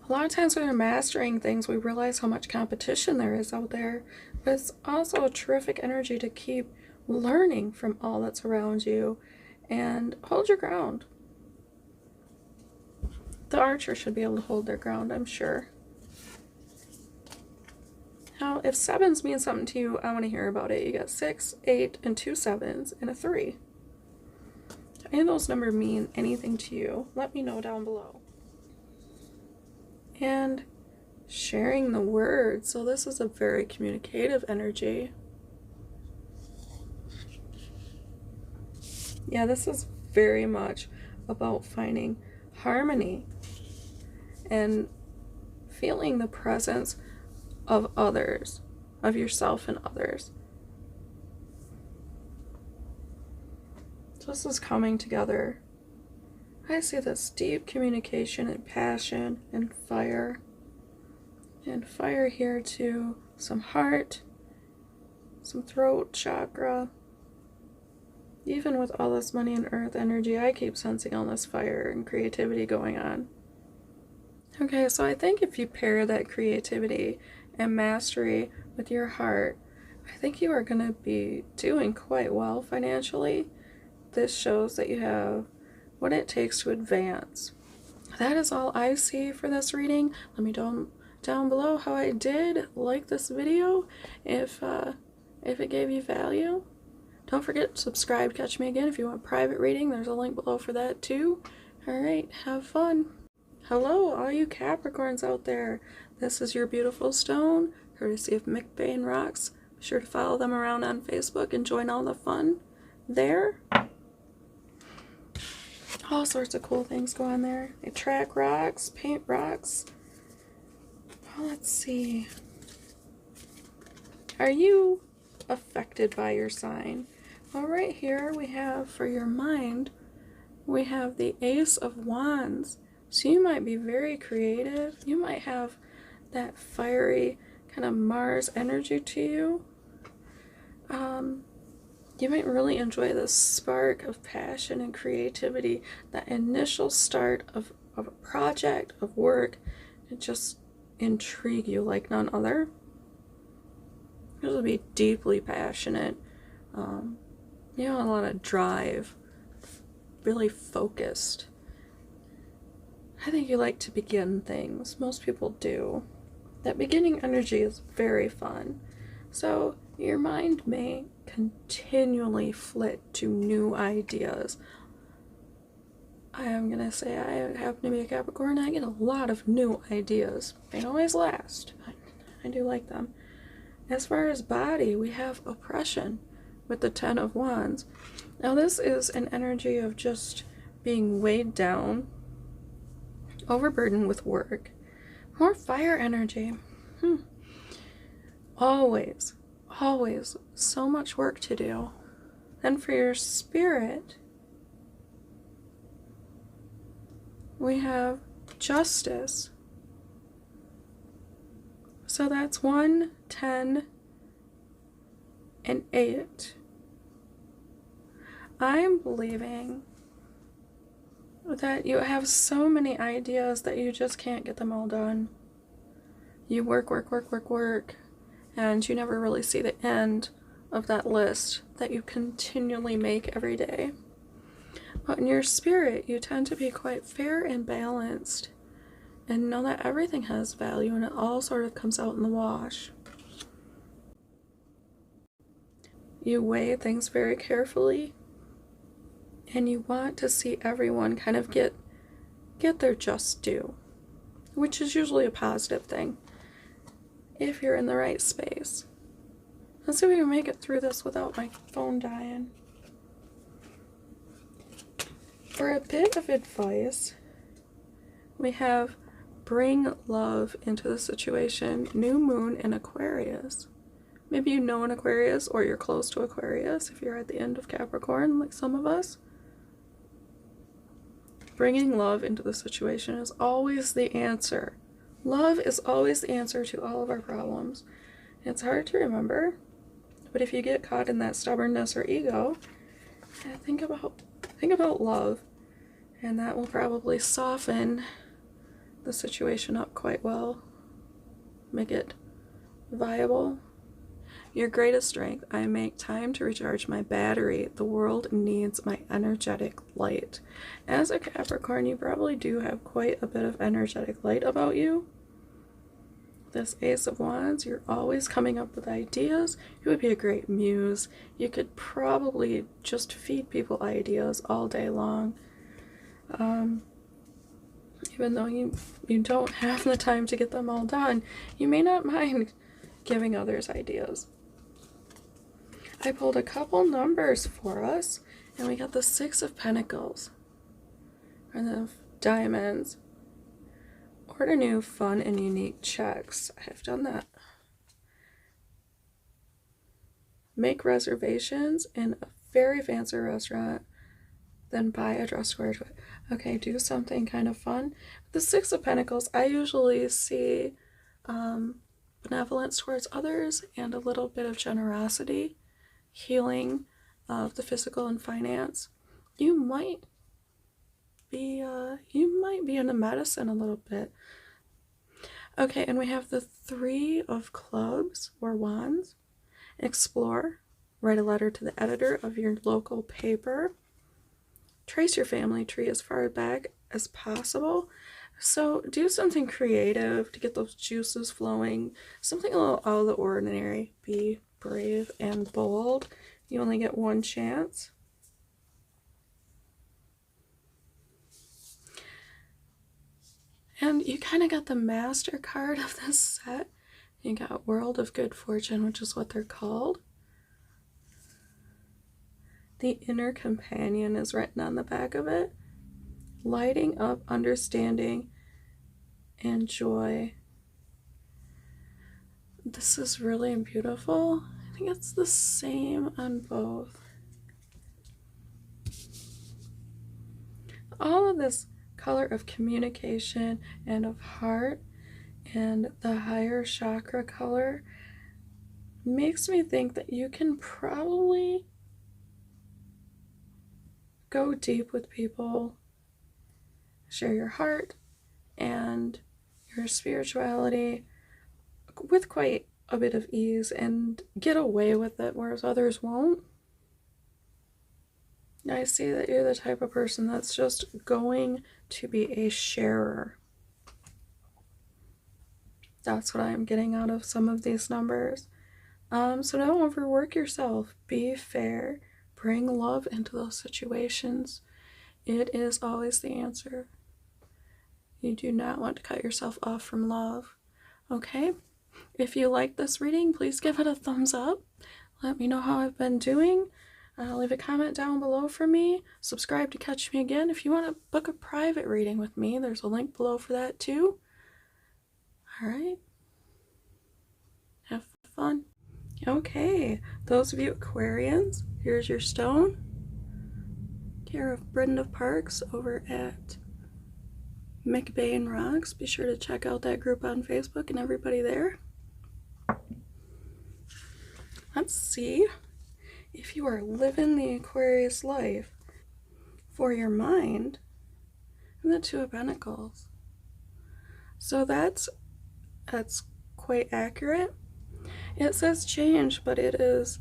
A lot of times when we're mastering things, we realize how much competition there is out there, but it's also a terrific energy to keep learning from all that's around you and hold your ground. The archer should be able to hold their ground, I'm sure. Now, if 7s mean something to you, I want to hear about it. You got 6, 8, and 2 7s, and a 3. If any of those numbers mean anything to you, let me know down below. And sharing the word. So this is a very communicative energy. Yeah, this is very much about finding harmony and feeling the presence of others, of yourself and others. So this is coming together. I see this deep communication and passion and fire. And fire here too. Some heart, some throat chakra. Even with all this money and earth energy, I keep sensing all this fire and creativity going on. Okay, so I think if you pair that creativity and mastery with your heart, I think you are going to be doing quite well financially. This shows that you have what it takes to advance. That is all I see for this reading. Let me know down below how I did. Like this video if it gave you value. Don't forget to subscribe. Catch me again if you want private reading. There's a link below for that too. Alright, have fun. Hello, all you Capricorns out there. This is your beautiful stone, courtesy of MacLeod Rocks. Be sure to follow them around on Facebook and join all the fun there. All sorts of cool things go on there. They track rocks, paint rocks. Well, let's see. Are you affected by your sign? Well, right here we have, for your mind, we have the Ace of Wands. So you might be very creative. You might have that fiery kind of Mars energy to you. You might really enjoy the spark of passion and creativity, that initial start of a project, of work. It just intrigue you like none other. You'll be deeply passionate. You have a lot of drive, really focused. I think you like to begin things. Most people do. That beginning energy is very fun. So your mind may continually flit to new ideas. I am going to say I happen to be a Capricorn. I get a lot of new ideas. They don't always last. I do like them. As far as body, we have oppression with the Ten of Wands. Now this is an energy of just being weighed down, overburdened with work. More fire energy. Always so much work to do. Then for your spirit, we have justice. So that's 1, 10, and 8. I'm believing that you have so many ideas that you just can't get them all done. You work, and you never really see the end of that list that you continually make every day. But in your spirit, you tend to be quite fair and balanced, and know that everything has value and it all sort of comes out in the wash. You weigh things very carefully, and you want to see everyone kind of get their just due, which is usually a positive thing if you're in the right space. Let's see if we can make it through this without my phone dying. For a bit of advice, we have bring love into the situation. New moon in Aquarius. Maybe you know an Aquarius, or you're close to Aquarius if you're at the end of Capricorn like some of us. Bringing love into the situation is always the answer. Love is always the answer to all of our problems. It's hard to remember, but if you get caught in that stubbornness or ego, think about love, and that will probably soften the situation up quite well, make it viable. Your greatest strength, I make time to recharge my battery. The world needs my energetic light. As a Capricorn, you probably do have quite a bit of energetic light about you. This Ace of Wands, you're always coming up with ideas. You would be a great muse. You could probably just feed people ideas all day long. Even though you don't have the time to get them all done, you may not mind giving others ideas. I pulled a couple numbers for us, and we got the 6 of Pentacles, and the diamonds. Order new, fun, and unique checks. I have done that. Make reservations in a very fancy restaurant, then buy a dress to wear to it. Okay, do something kind of fun. The 6 of Pentacles, I usually see benevolence towards others and a little bit of generosity, healing of the physical and finance. You might be into medicine a little bit. Okay, and we have the 3 of clubs or wands, Explore. Write a letter to the editor of your local paper. Trace your family tree as far back as possible. So do something creative to get those juices flowing. Something a little out of the ordinary. Be brave and bold. You only get one chance. And you kind of got the master card of this set. You got World of Good Fortune, which is what they're called. The inner companion is written on the back of it. Lighting up understanding and joy. This is really beautiful. I think it's the same on both. All of this color of communication and of heart and the higher chakra color makes me think that you can probably go deep with people, share your heart and your spirituality with quite a bit of ease and get away with it, whereas others won't. I see that you're the type of person that's just going to be a sharer. That's what I'm getting out of some of these numbers. So don't overwork yourself. Be fair. Bring love into those situations. It is always the answer. You do not want to cut yourself off from love. Okay? If you like this reading, please give it a thumbs up. Let me know how I've been doing. Leave a comment down below for me. Subscribe to catch me again. If you want to book a private reading with me, there's a link below for that too. Alright. Have fun. Okay, those of you Aquarians, here's your stone. Care of Brenda Parks over at McBain Rocks. Be sure to check out that group on Facebook and everybody there. Let's see if you are living the Aquarius life. For your mind, and the Two of Pentacles. So that's quite accurate. It says change, but it is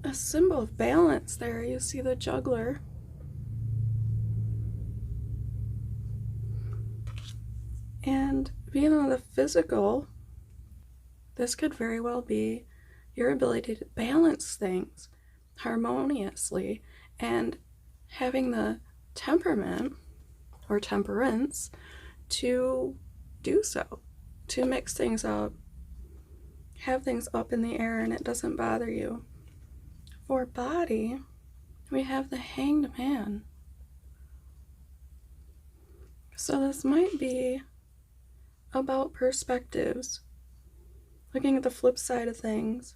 a symbol of balance there. You see the juggler. And being on the physical, this could very well be your ability to balance things harmoniously and having the temperament or temperance to do so, to mix things up, have things up in the air and it doesn't bother you. For body, we have the Hanged Man. So this might be about perspectives, looking at the flip side of things.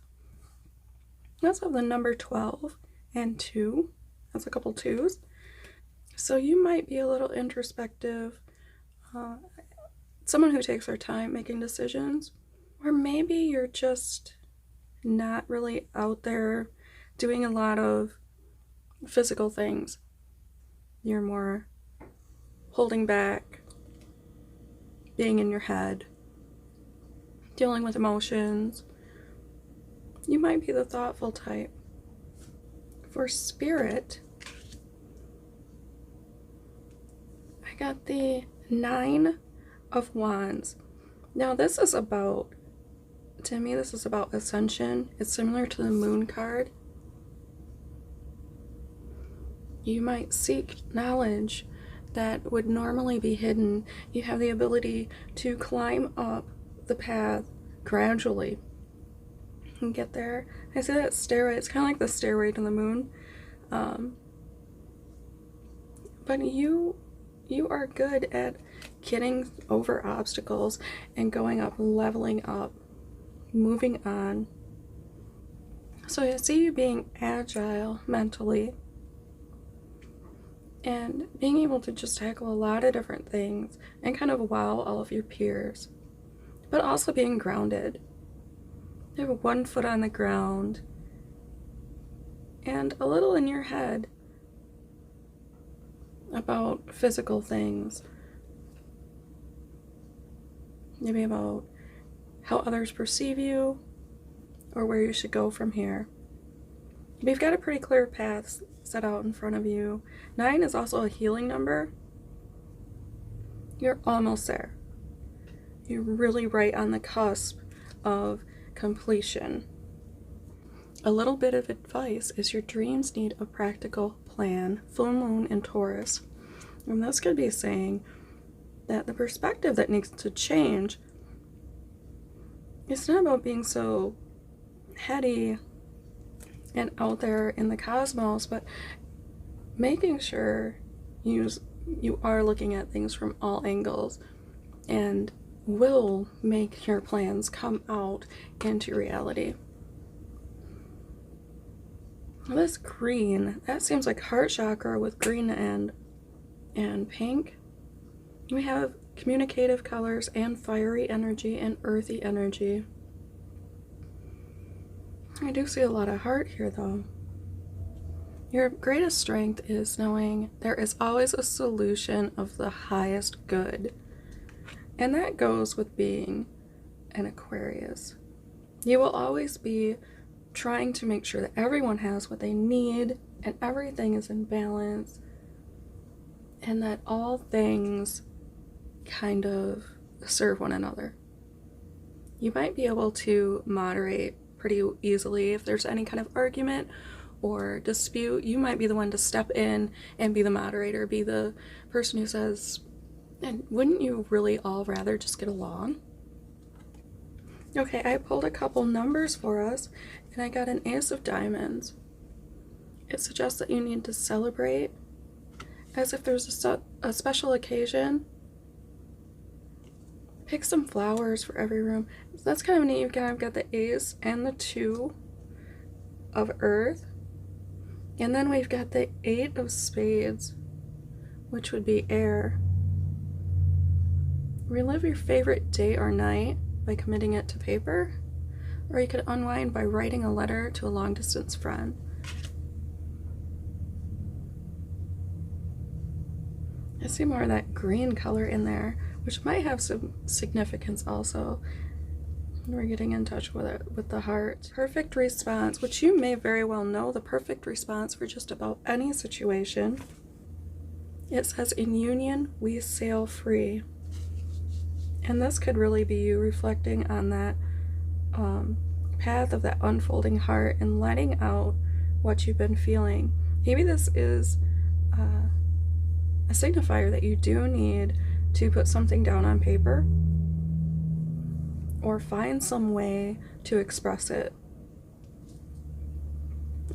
Let's have the number 12 and 2. That's a couple 2s. So you might be a little introspective, someone who takes their time making decisions, or maybe you're just not really out there doing a lot of physical things. You're more holding back, being in your head, dealing with emotions. You might be the thoughtful type. For Spirit, I got the 9 of Wands. Now this is about, to me, this is about ascension. It's similar to the Moon card. You might seek knowledge that would normally be hidden. You have the ability to climb up the path gradually and get there. I say that stairway, it's kind of like the stairway to the moon. But you are good at getting over obstacles and going up, leveling up, moving on. So I see you being agile mentally and being able to just tackle a lot of different things and kind of wow all of your peers, but also being grounded. You have 1 foot on the ground and a little in your head about physical things, maybe about how others perceive you, or where you should go from here. We've got a pretty clear path set out in front of you. 9 is also a healing number. You're almost there. You're really right on the cusp of completion. A little bit of advice is your dreams need a practical plan. Full moon in Taurus. And this could be saying that the perspective that needs to change, it's not about being so heady and out there in the cosmos, but making sure you are looking at things from all angles and will make your plans come out into reality. This green, that seems like heart chakra with green and pink. We have communicative colors and fiery energy and earthy energy. I do see a lot of heart here though. Your greatest strength is knowing there is always a solution of the highest good. And that goes with being an Aquarius. You will always be trying to make sure that everyone has what they need and everything is in balance, and that all things kind of serve one another. You might be able to moderate pretty easily if there's any kind of argument or dispute. You might be the one to step in and be the moderator, be the person who says, and wouldn't you really all rather just get along? Okay, I pulled a couple numbers for us and I got an Ace of Diamonds. It suggests that you need to celebrate as if there's a special occasion. Pick some flowers for every room. So that's kind of neat. You've kind of got the Ace and the 2 of Earth. And then we've got the 8 of Spades, which would be air. Relive your favorite day or night by committing it to paper, or you could unwind by writing a letter to a long-distance friend. I see more of that green color in there, which might have some significance also. We're getting in touch with it with the heart. Perfect response, which you may very well know the perfect response for just about any situation. It says, in union we sail free. And this could really be you reflecting on that path of that unfolding heart and letting out what you've been feeling. Maybe this is a signifier that you do need to put something down on paper or find some way to express it.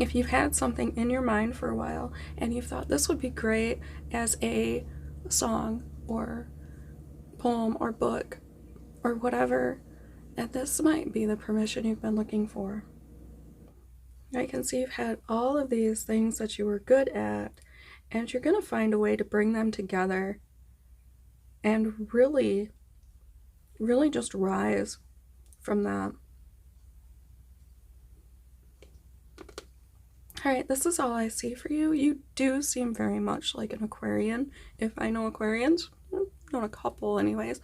If you've had something in your mind for a while and you've thought this would be great as a song or poem or book or whatever, that this might be the permission you've been looking for. I can see you've had all of these things that you were good at, and you're going to find a way to bring them together and really just rise from that. Alright, this is all I see for you. You do seem very much like an Aquarian, if I know Aquarians. Not a couple anyways.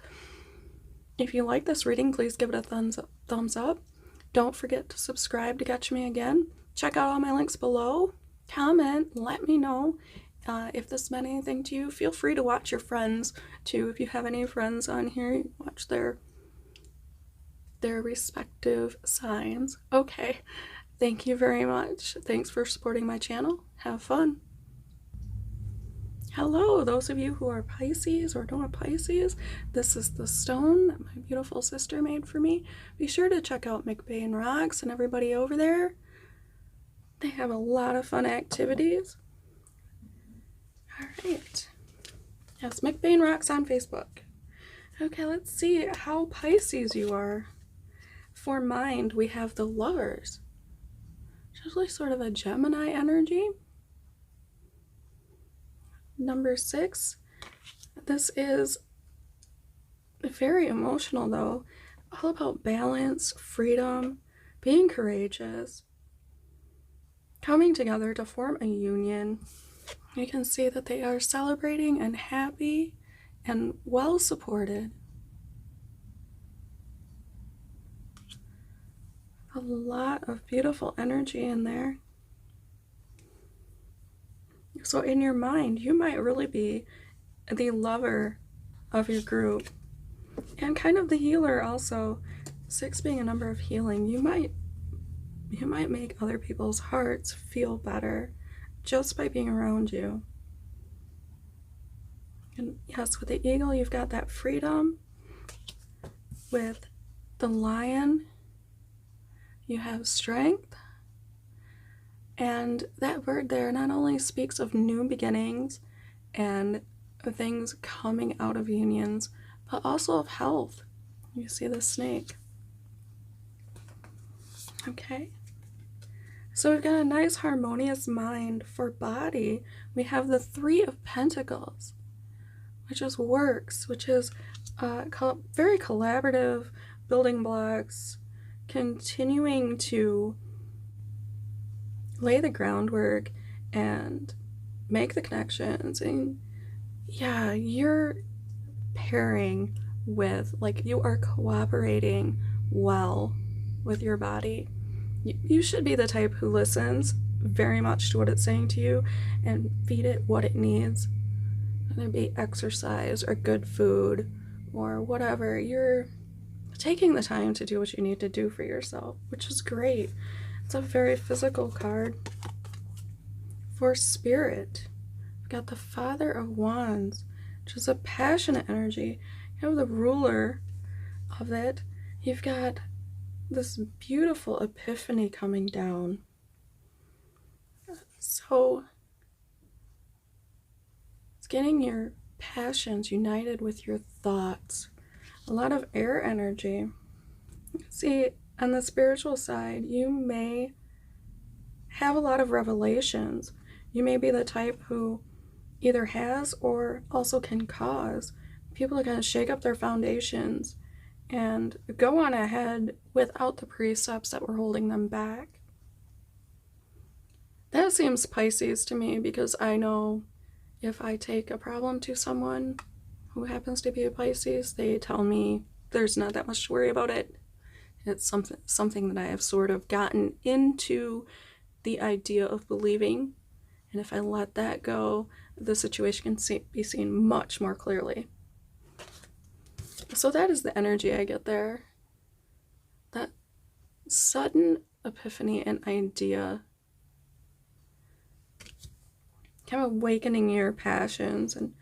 If you like this reading, please give it a thumbs up. Don't forget to subscribe to catch me again. Check out all my links below. Comment, let me know if this meant anything to you. Feel free to watch your friends too. If you have any friends on here, watch their respective signs. Okay, thank you very much. Thanks for supporting my channel. Have fun. Hello, those of you who are Pisces or know a Pisces, this is the stone that my beautiful sister made for me. Be sure to check out MacLeod Rocks and everybody over there. They have a lot of fun activities. Alright. Yes, MacLeod Rocks on Facebook. Okay, let's see how Pisces you are. For mind, we have the Lovers. It's usually sort of a Gemini energy. Number 6, this is very emotional though, all about balance, freedom, being courageous, coming together to form a union. You can see that they are celebrating and happy and well supported. a lot of beautiful energy in there. So in your mind, you might really be the lover of your group and kind of the healer also. 6 being a number of healing, you might make other people's hearts feel better just by being around you. And yes, with the eagle, you've got that freedom. With the lion, you have strength. And that bird there not only speaks of new beginnings and things coming out of unions, but also of health. You see the snake. Okay. So we've got a nice harmonious mind. For body, we have the 3 of Pentacles, which is works, which is very collaborative, building blocks, continuing to lay the groundwork and make the connections. And yeah, you're pairing with, like, you are cooperating well with your body. You should be the type who listens very much to what it's saying to you and feed it what it needs. Whether it be exercise or good food or whatever, you're taking the time to do what you need to do for yourself, which is great. It's a very physical card. For spirit, we've got the Father of Wands, which is a passionate energy. You have the ruler of it. You've got this beautiful epiphany coming down. So it's getting your passions united with your thoughts. A lot of air energy. See, on the spiritual side, you may have a lot of revelations. You may be the type who either has or also can cause people to kind of shake up their foundations and go on ahead without the precepts that were holding them back. That seems Pisces to me, because I know if I take a problem to someone who happens to be a Pisces, they tell me there's not that much to worry about it. It's something that I have sort of gotten into the idea of believing, and if I let that go, the situation can be seen much more clearly. So that is the energy I get there. That sudden epiphany and idea, kind of awakening your passions and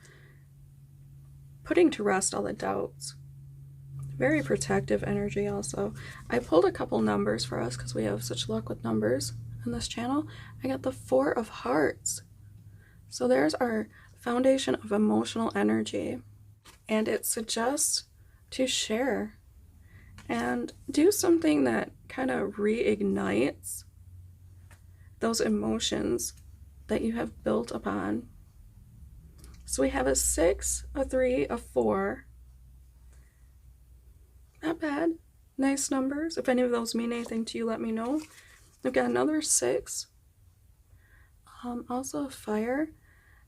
putting to rest all the doubts. Very protective energy also. I pulled a couple numbers for us because we have such luck with numbers on this channel. I got the 4 of Hearts. So there's our foundation of emotional energy. And it suggests to share and do something that kind of reignites those emotions that you have built upon. So we have a 6, a 3, a 4. Not bad. Nice numbers. If any of those mean anything to you, let me know. We've got another 6. Also a fire.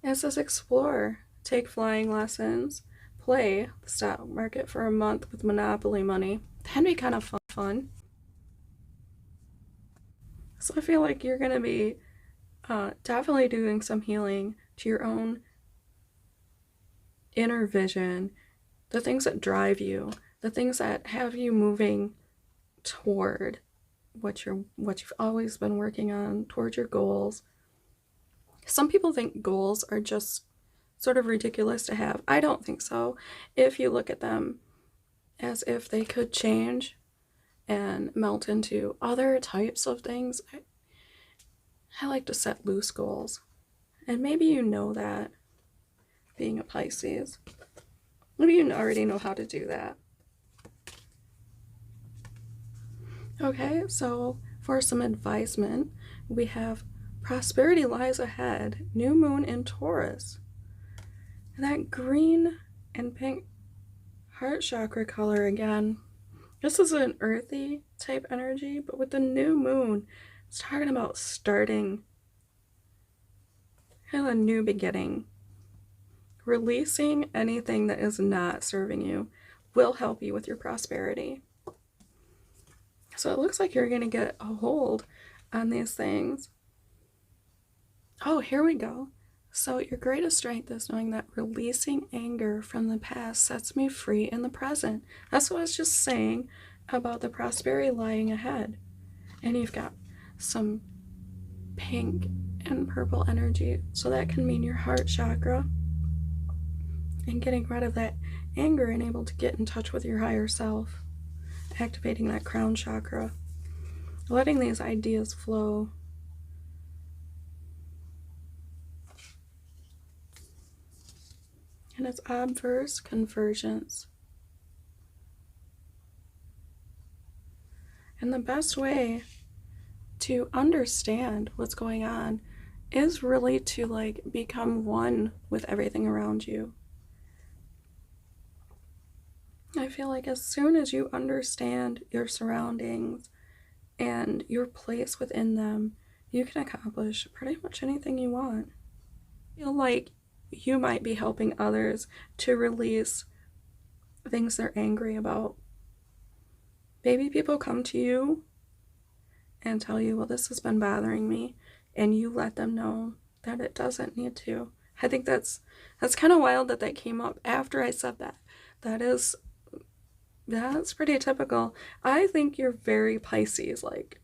And it says explore, take flying lessons, play the stock market for a month with Monopoly money. That'd be kind of fun. So I feel like you're going to be definitely doing some healing to your own inner vision, the things that drive you, the things that have you moving toward what you've always been working on, towards your goals. Some people think goals are just sort of ridiculous to have. I don't think so. If you look at them as if they could change and melt into other types of things, I like to set loose goals. And maybe you know that, being a Pisces. Maybe you already know how to do that. Okay, so for some advisement, we have prosperity lies ahead, new moon in Taurus. And that green and pink heart chakra color again. This is an earthy type energy, but with the new moon, it's talking about starting kind of a new beginning. Releasing anything that is not serving you will help you with your prosperity. So it looks like you're going to get a hold on these things. Oh, here we go. So your greatest strength is knowing that releasing anger from the past sets me free in the present. That's what I was just saying about the prosperity lying ahead. And you've got some pink and purple energy. So that can mean your heart chakra and getting rid of that anger and able to get in touch with your higher self. Activating that crown chakra. Letting these ideas flow. And it's obverse convergence. And the best way to understand what's going on is really to like become one with everything around you. I feel like as soon as you understand your surroundings and your place within them, you can accomplish pretty much anything you want. I feel like you might be helping others to release things they're angry about. Maybe people come to you and tell you, well, this has been bothering me, and you let them know that it doesn't need to. I think that's kind of wild that came up after I said that. That's pretty typical. I think you're very Pisces, like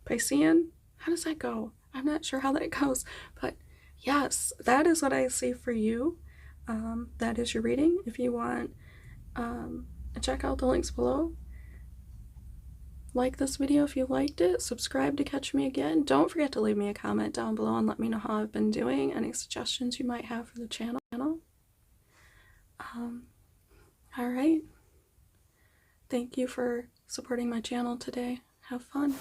Piscean. How does that go? I'm not sure how that goes, but yes, that is what I see for you. That is your reading. If you want, check out the links below. Like this video if you liked it. Subscribe to catch me again. Don't forget to leave me a comment down below and let me know how I've been doing. Any suggestions you might have for the channel. Alright. Thank you for supporting my channel today. Have fun.